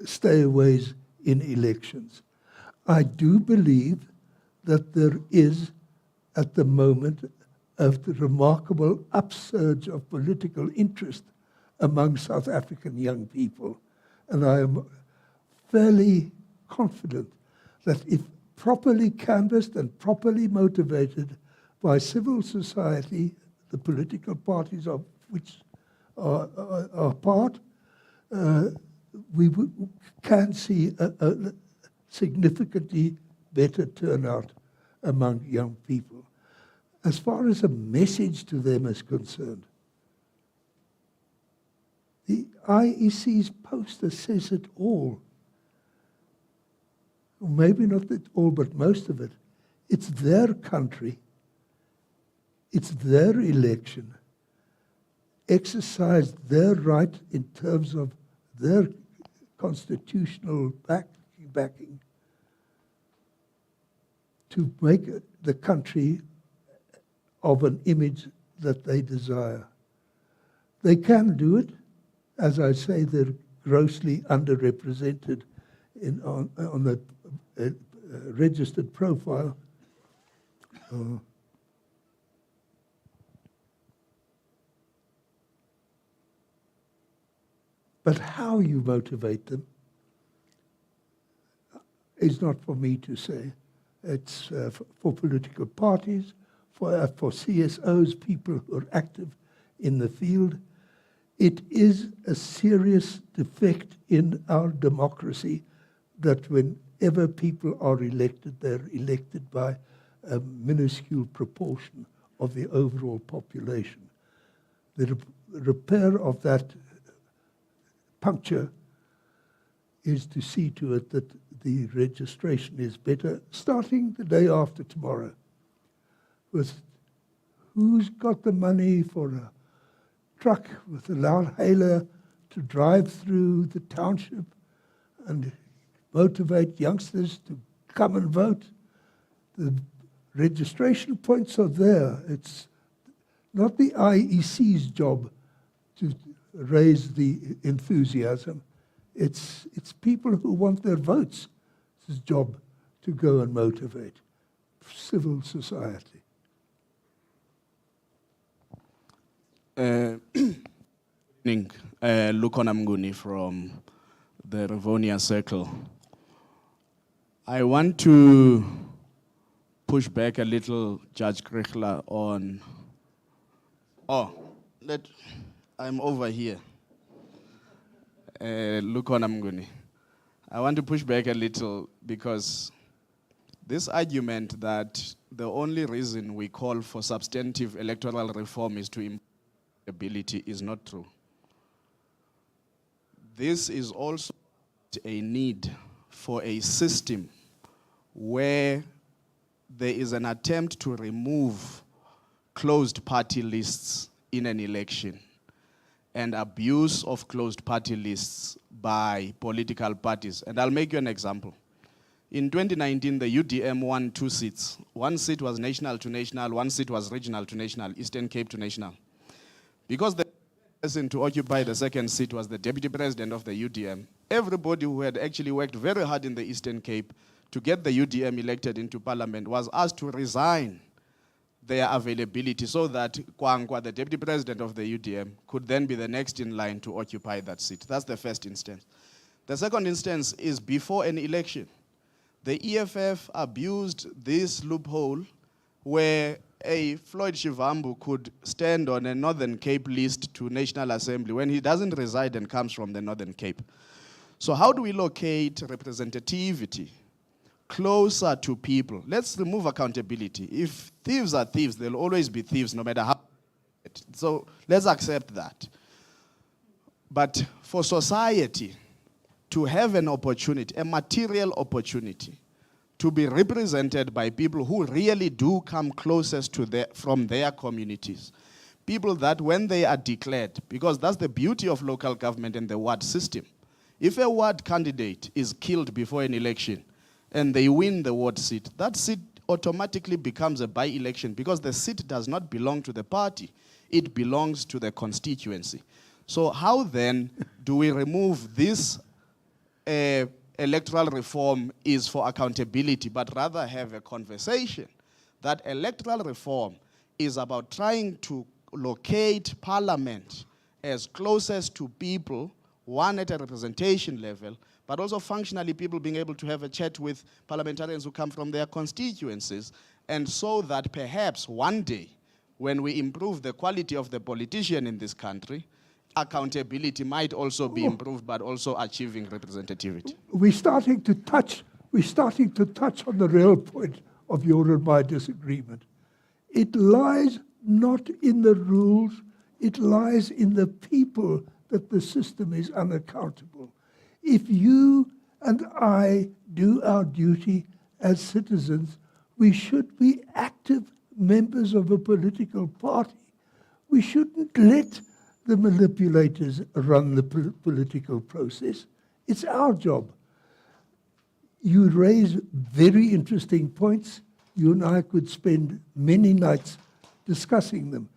stayaways in elections. I do believe that there is, at the moment, a remarkable upsurge of political interest among South African young people. And I am fairly confident that if properly canvassed and properly motivated by civil society, the political parties of which are part, we can see a significantly better turnout among young people. As far as a message to them is concerned, the IEC's poster says it all. Or maybe not it all, but most of it. It's their country. It's their election. Exercise their right in terms of their constitutional backing to make the country of an image that they desire. They can do it. As I say, they're grossly underrepresented on the registered profile. But how you motivate them is not for me to say. It's for political parties, for CSOs, people who are active in the field. It is a serious defect in our democracy that whenever people are elected, they're elected by a minuscule proportion of the overall population. The repair of that puncture is to see to it that the registration is better, starting the day after tomorrow, with who's got the money for a truck with a loudhailer to drive through the township and motivate youngsters to come and vote. The registration points are there. It's not the IEC's job to raise the enthusiasm. It's people who want their votes. It's his job to go and motivate civil society. Evening, Lukona Mnguni from the Rivonia Circle. I want to push back a little, Judge Kreigler, on... I'm over here. Lukona Mnguni. I want to push back a little because this argument that the only reason we call for substantive electoral reform is to improve ability is not true. This is also a need for a system where there is an attempt to remove closed party lists in an election and abuse of closed party lists by political parties. And I'll make you an example. In 2019, the UDM won 2 seats. 1 seat was national to national, 1 seat was regional to national, Eastern Cape to national. Because the person to occupy the 2nd seat was the deputy president of the UDM, everybody who had actually worked very hard in the Eastern Cape to get the UDM elected into parliament was asked to resign their availability so that Kwangwa, the deputy president of the UDM, could then be the next in line to occupy that seat. That's the first instance. The second instance is before an election. The EFF abused this loophole where a Floyd Shivambu could stand on a Northern Cape list to National Assembly when he doesn't reside and comes from the Northern Cape. So how do we locate representativity closer to people? Let's remove accountability. If thieves are thieves, they'll always be thieves no matter how. So let's accept that. But for society to have an opportunity, a material opportunity, to be represented by people who really do come closest to from their communities. People that when they are declared, because that's the beauty of local government and the ward system. If a ward candidate is killed before an election and they win the ward seat, that seat automatically becomes a by-election because the seat does not belong to the party. It belongs to the constituency. So how then do we remove this electoral reform is for accountability, but rather have a conversation that electoral reform is about trying to locate parliament as closest to people, one at a representation level, but also functionally people being able to have a chat with parliamentarians who come from their constituencies, and so that perhaps one day, when we improve the quality of the politician in this country, accountability might also be improved, but also achieving representativity. We're starting to touch on the real point of your and my disagreement. It lies not in the rules, it lies in the people that the system is unaccountable. If you and I do our duty as citizens, we should be active members of a political party. We shouldn't let the manipulators run the political process. It's our job. You raise very interesting points. You and I could spend many nights discussing them.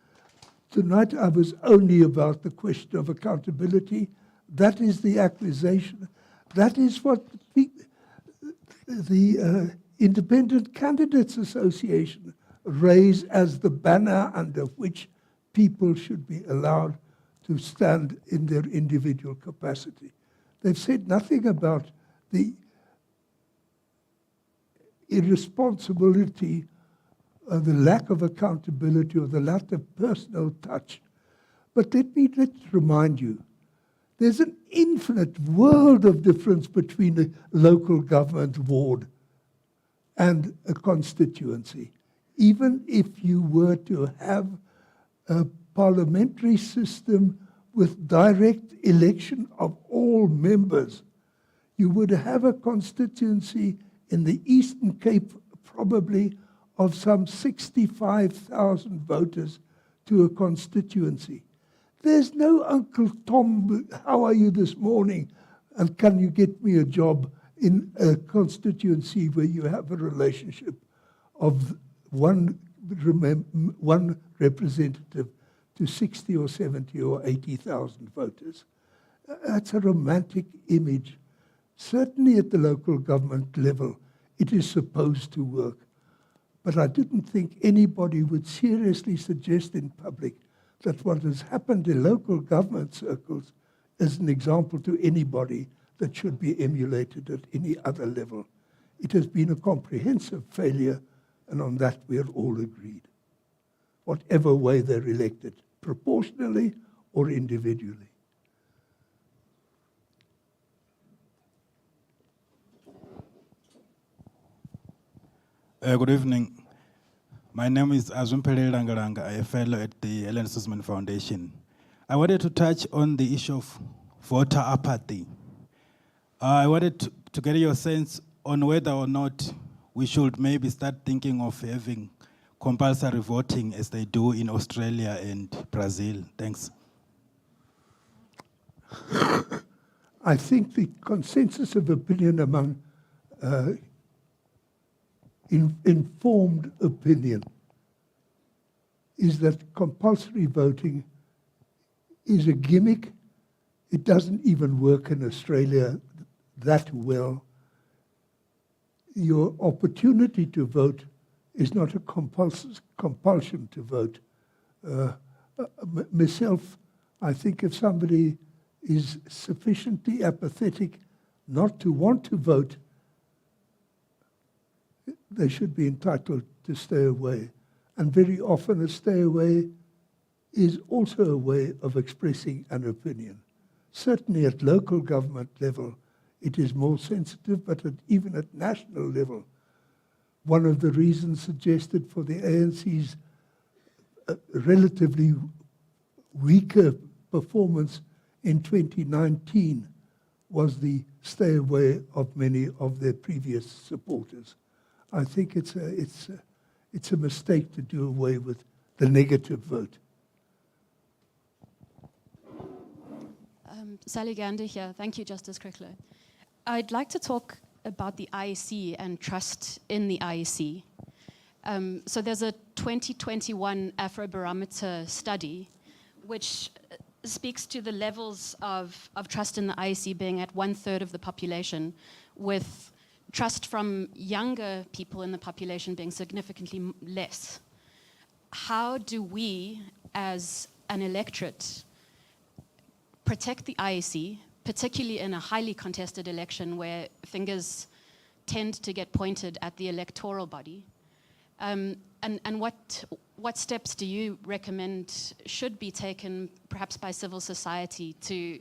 Tonight I was only about the question of accountability. That is the accusation. That is what the Independent Candidates Association raise as the banner under which people should be allowed to stand in their individual capacity. They've said nothing about the irresponsibility, the lack of accountability, or the lack of personal touch. But let's remind you, there's an infinite world of difference between a local government ward and a constituency. Even if you were to have a parliamentary system with direct election of all members, you would have a constituency in the Eastern Cape probably of some 65,000 voters to a constituency. There's no Uncle Tom, how are you this morning, and can you get me a job in a constituency where you have a relationship of one representative to 60 or 70 or 80,000 voters. That's a romantic image. Certainly at the local government level, it is supposed to work. But I didn't think anybody would seriously suggest in public that what has happened in local government circles is an example to anybody that should be emulated at any other level. It has been a comprehensive failure, and on that we're all agreed. Whatever way they're elected, proportionally or individually. Good evening. My name is Azumpele Rangaranga. I'm a fellow at the Helen Suzman Foundation. I wanted to touch on the issue of voter apathy. I wanted to get your sense on whether or not we should maybe start thinking of having compulsory voting as they do in Australia and Brazil. Thanks. I think the consensus of opinion among informed opinion is that compulsory voting is a gimmick. It doesn't even work in Australia that well. Your opportunity to vote is not a compulsion to vote. Myself, I think if somebody is sufficiently apathetic not to want to vote, they should be entitled to stay away. And very often a stay away is also a way of expressing an opinion. Certainly at local government level, it is more sensitive, but even at national level, one of the reasons suggested for the ANC's relatively weaker performance in 2019 was the stay away of many of their previous supporters. I think it's a mistake to do away with the negative vote. Sally Gandy here. Thank you, Justice Kreigler. I'd like to talk about the IEC and trust in the IEC. So there's a 2021 Afrobarometer study which speaks to the levels of trust in the IEC being at 1/3 of the population, with trust from younger people in the population being significantly less. How do we, as an electorate, protect the IEC, particularly in a highly contested election where fingers tend to get pointed at the electoral body? And what steps do you recommend should be taken, perhaps by civil society, to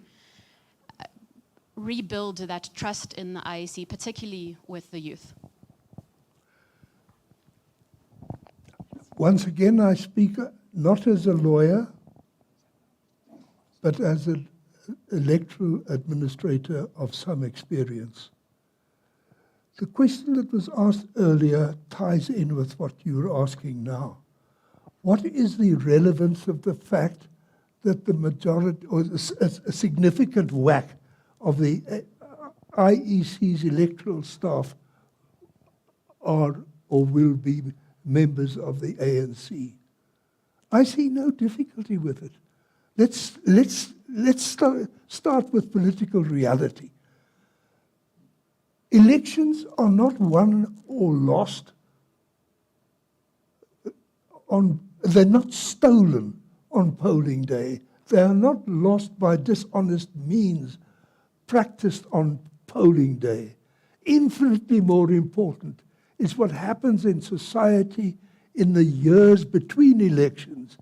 rebuild that trust in the IEC, particularly with the youth? Once again, I speak not as a lawyer, but as an electoral administrator of some experience. The question that was asked earlier ties in with what you're asking now. What is the relevance of the fact that the majority, or a significant whack of the IEC's electoral staff are or will be members of the ANC? I see no difficulty with it. Let's start with political reality. Elections are not won or lost they're not stolen on polling day. They are not lost by dishonest means practiced on polling day. Infinitely more important is what happens in society in the years between elections,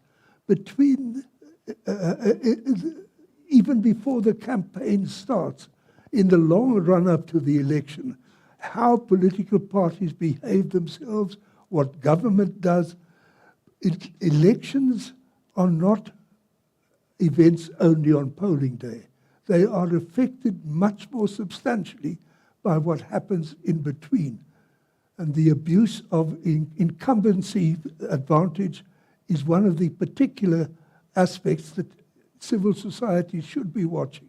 even before the campaign starts, in the long run-up to the election, how political parties behave themselves, what government does. Elections are not events only on polling day. They are affected much more substantially by what happens in between. And the abuse of incumbency advantage is one of the particular aspects that civil society should be watching.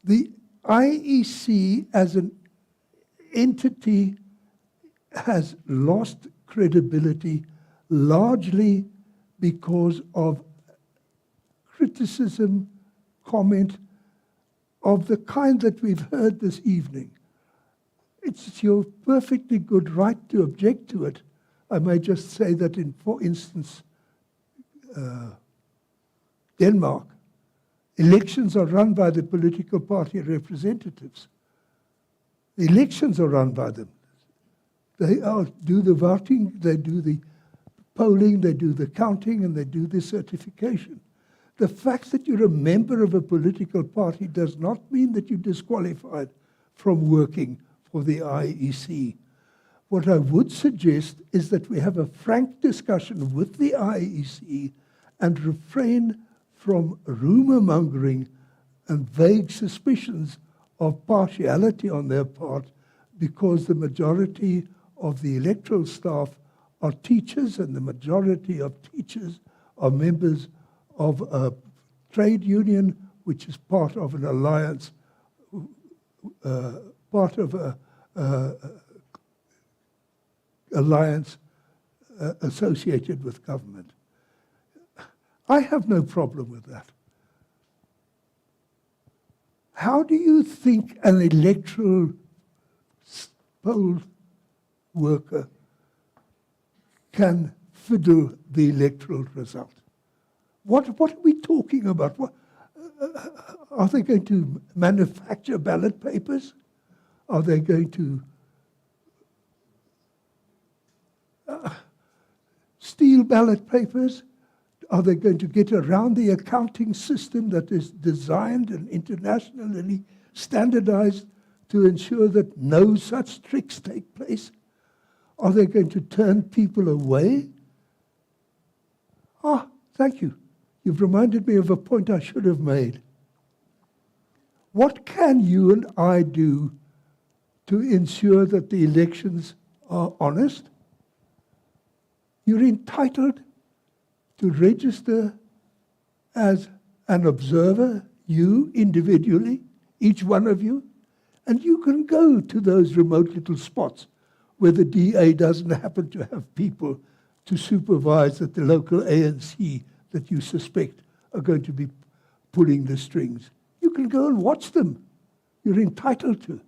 The IEC as an entity has lost credibility largely because of criticism, comment of the kind that we've heard this evening. It's your perfectly good right to object to it. I may just say that in, for instance, Denmark, elections are run by the political party representatives. The elections are run by them. They do the voting, they do the polling, they do the counting, and they do the certification. The fact that you're a member of a political party does not mean that you're disqualified from working for the IEC. What I would suggest is that we have a frank discussion with the IEC and refrain from rumor-mongering and vague suspicions of partiality on their part, because the majority of the electoral staff are teachers, and the majority of teachers are members of a trade union, which is part of an alliance, part of a alliance associated with government. I have no problem with that. How do you think an electoral poll worker can fiddle the electoral result? What are we talking about? What, are they going to manufacture ballot papers? Are they going to steal ballot papers? Are they going to get around the accounting system that is designed and internationally standardized to ensure that no such tricks take place? Are they going to turn people away? Ah, thank you. You've reminded me of a point I should have made. What can you and I do to ensure that the elections are honest? You're entitled to register as an observer, you individually, each one of you, and you can go to those remote little spots where the DA doesn't happen to have people to supervise at the local ANC that you suspect are going to be pulling the strings. You can go and watch them. You're entitled to.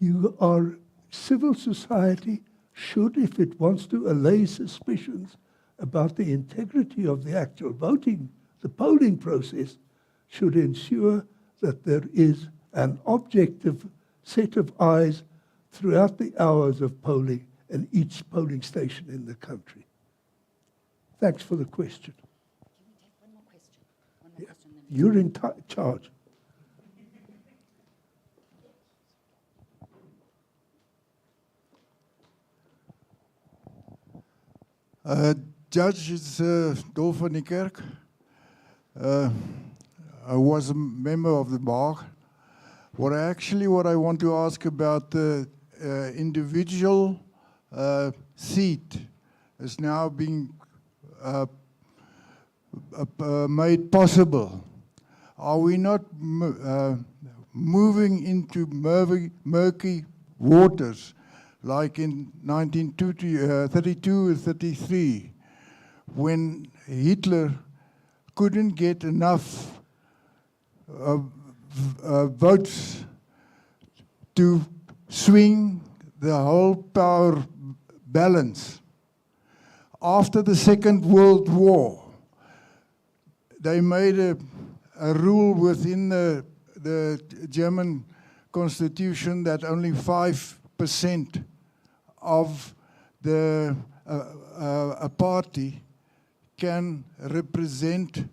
You are, civil society should, if it wants to allay suspicions about the integrity of the actual voting, the polling process, should ensure that there is an objective set of eyes throughout the hours of polling in each polling station in the country. Thanks for the question. Can we take one more question? One more question, then we You're in charge. Judge, it's Dolf van die Kerk. I was a member of the bar. What I want to ask about the individual seat is now being made possible. Are we not moving into murky waters like in 1932 or 33, when Hitler couldn't get enough votes to swing the whole power balance? After the Second World War, they made a rule within the German constitution that only 5% of a party can represent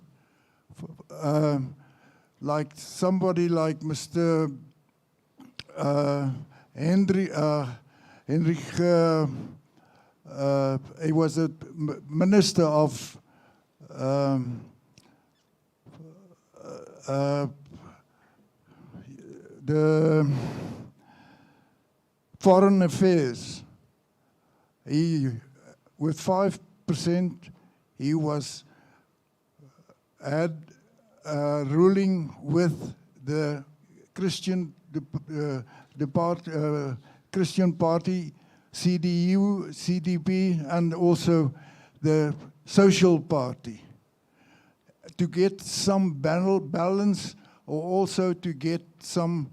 like somebody like Mr. Henry, he was a minister of the foreign affairs. He, with 5%, he had ruling with the Christian Christian Party, CDU, CDP, and also the Social Party, to get some balance, or also to get some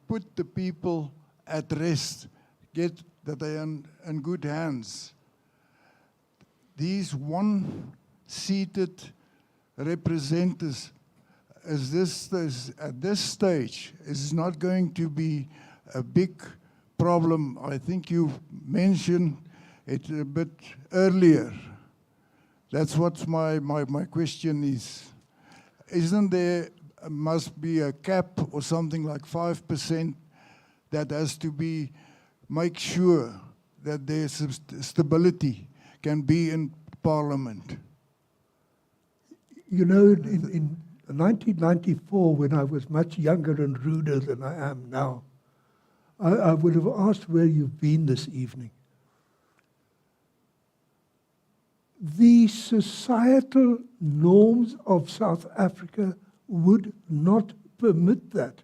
put the people at rest, get that they are in good hands. These one-seated representatives, at this stage, is not going to be a big problem. I think you mentioned it a bit earlier. That's what my question is. Isn't there, must be a cap or something like 5% that has to be, make sure that there's stability can be in Parliament? You know, in 1994, when I was much younger and ruder than I am now, I would have asked where you've been this evening. The societal norms of South Africa would not permit that.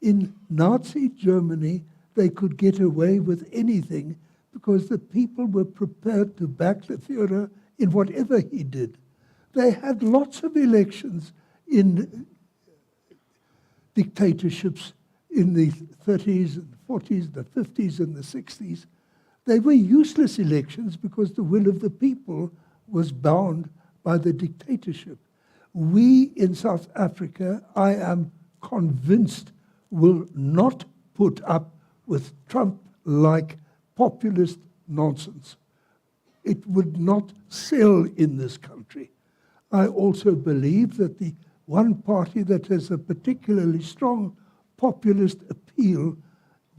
In Nazi Germany, they could get away with anything because the people were prepared to back the Führer in whatever he did. They had lots of elections in dictatorships in the 30s and 40s, the 50s and the 60s. They were useless elections because the will of the people was bound by the dictatorship. We in South Africa, I am convinced, will not put up with Trump-like populist nonsense. It would not sell in this country. I also believe that the one party that has a particularly strong populist appeal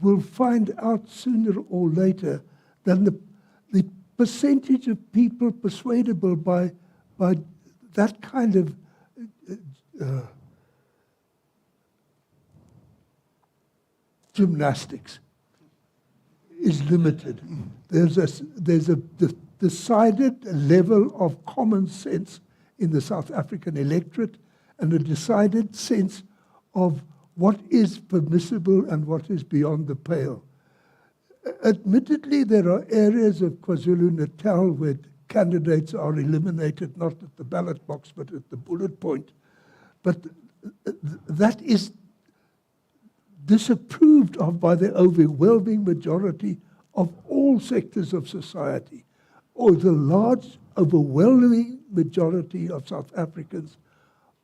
will find out sooner or later that the percentage of people persuadable by that kind of gymnastics is limited. There's a decided level of common sense in the South African electorate and a decided sense of what is permissible and what is beyond the pale. Admittedly, there are areas of KwaZulu-Natal where candidates are eliminated, not at the ballot box, but at the bullet point. But that is disapproved of by the overwhelming majority of all sectors of society, or the large, overwhelming majority of South Africans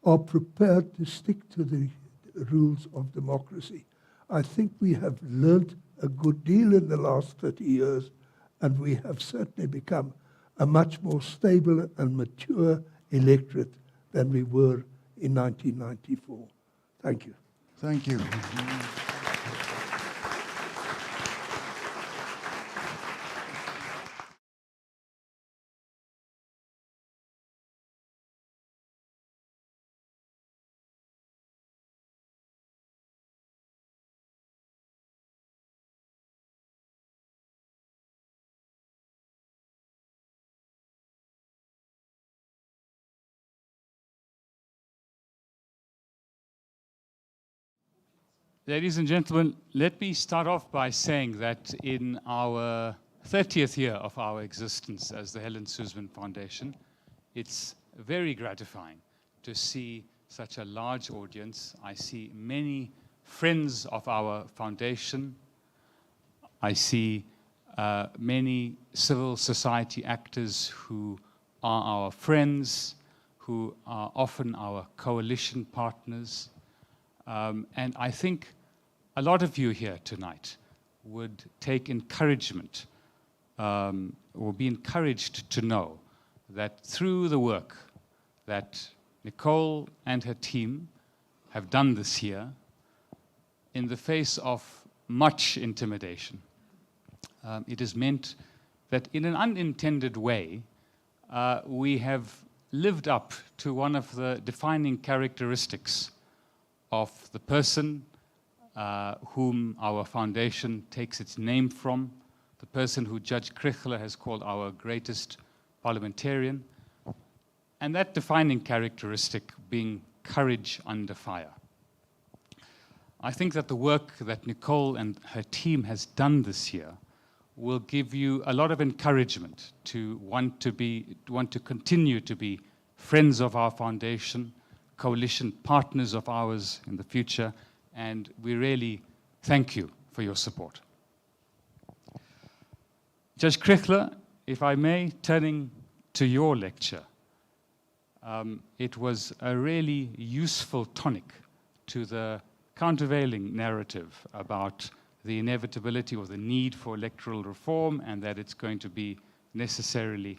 are prepared to stick to the rules of democracy. I think we have learnt a good deal in the last 30 years, and we have certainly become a much more stable and mature electorate than we were in 1994. Thank you. Thank you. Ladies and gentlemen, let me start off by saying that in our 30th year of our existence as the Helen Suzman Foundation, it's very gratifying to see such a large audience. I see many friends of our foundation. I see many civil society actors who are our friends, who are often our coalition partners. And I think a lot of you here tonight would take encouragement or be encouraged to know that through the work that Nicole and her team have done this year, in the face of much intimidation, it has meant that in an unintended way, we have lived up to one of the defining characteristics of the person whom our foundation takes its name from, the person who Judge Kreigler has called our greatest parliamentarian, and that defining characteristic being courage under fire. I think that the work that Nicole and her team has done this year will give you a lot of encouragement to want to continue to be friends of our foundation, coalition partners of ours in the future, and we really thank you for your support. Judge Kreigler, if I may, turning to your lecture, it was a really useful tonic to the countervailing narrative about the inevitability or the need for electoral reform and that it's going to be necessarily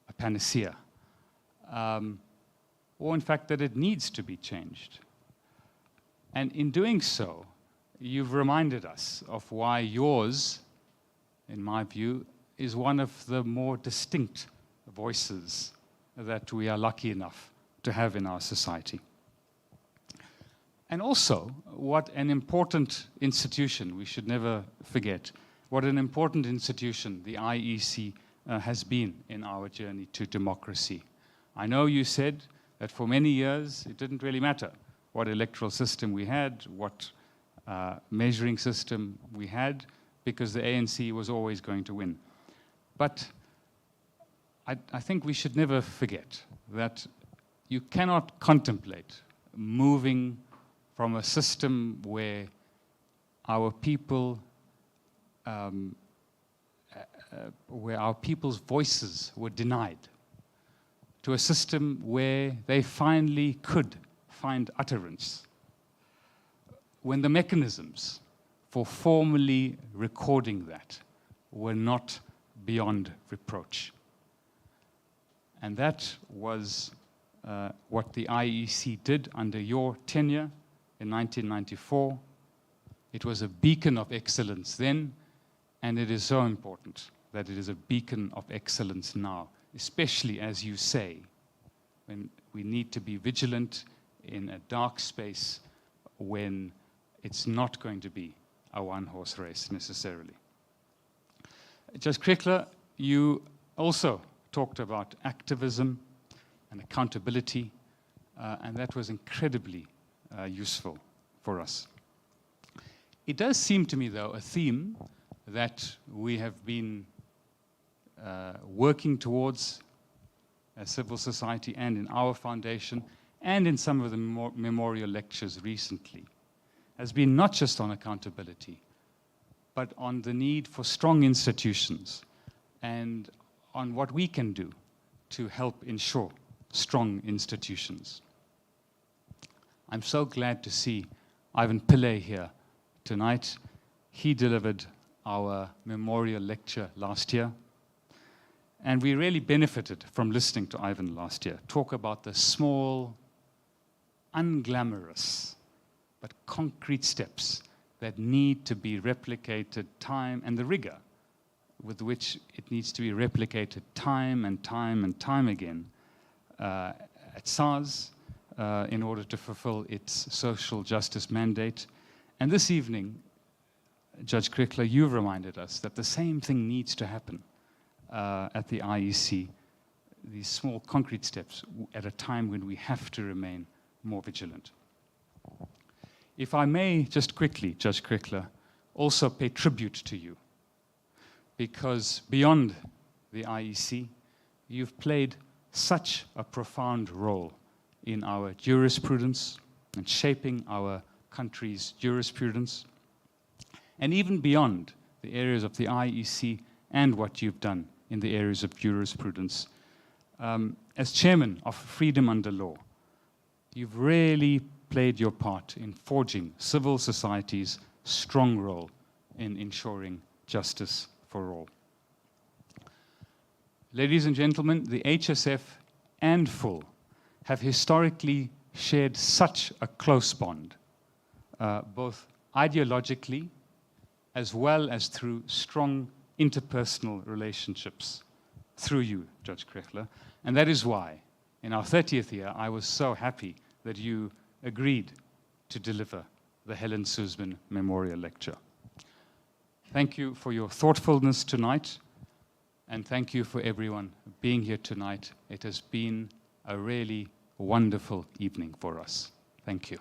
a panacea. Or in fact that it needs to be changed. And in doing so, you've reminded us of why yours, in my view, is one of the more distinct voices that we are lucky enough to have in our society. And also, what an important institution, we should never forget, what an important institution the IEC has been in our journey to democracy. I know you said that for many years it didn't really matter what electoral system we had, what measuring system we had, because the ANC was always going to win. But I think we should never forget that you cannot contemplate moving from a system where our people, where our people's voices were denied, to a system where they finally could find utterance, when the mechanisms for formally recording that were not beyond reproach. And that was what the IEC did under your tenure in 1994. It was a beacon of excellence then, and it is so important that it is a beacon of excellence now, especially as you say, when we need to be vigilant in a dark space when it's not going to be a one-horse race necessarily. Judge Kreigler, you also talked about activism and accountability, and that was incredibly useful for us. It does seem to me, though, a theme that we have been working towards as civil society and in our foundation and in some of the memorial lectures recently, has been not just on accountability, but on the need for strong institutions and on what we can do to help ensure strong institutions. I'm so glad to see Ivan Pillay here tonight. He delivered our memorial lecture last year, and we really benefited from listening to Ivan last year talk about the small, unglamorous, but concrete steps that need to be replicated time, and the rigor with which it needs to be replicated time and time and time again at SARS in order to fulfill its social justice mandate. And this evening, Judge Kreigler, you've reminded us that the same thing needs to happen at the IEC, these small concrete steps at a time when we have to remain more vigilant. If I may, just quickly, Judge Kreigler, also pay tribute to you, because beyond the IEC, you've played such a profound role in our jurisprudence and shaping our country's jurisprudence. And even beyond the the areas of the IEC and what you've done in the areas of jurisprudence. As chairman of Freedom Under Law, you've really played your part in forging civil society's strong role in ensuring justice for all. Ladies and gentlemen, the HSF and FUL have historically shared such a close bond, both ideologically as well as through strong interpersonal relationships through you, Judge Kreigler. And that is why, in our 30th year, I was so happy that you agreed to deliver the Helen Suzman Memorial Lecture. Thank you for your thoughtfulness tonight, and thank you for everyone being here tonight. It has been a really wonderful evening for us. Thank you.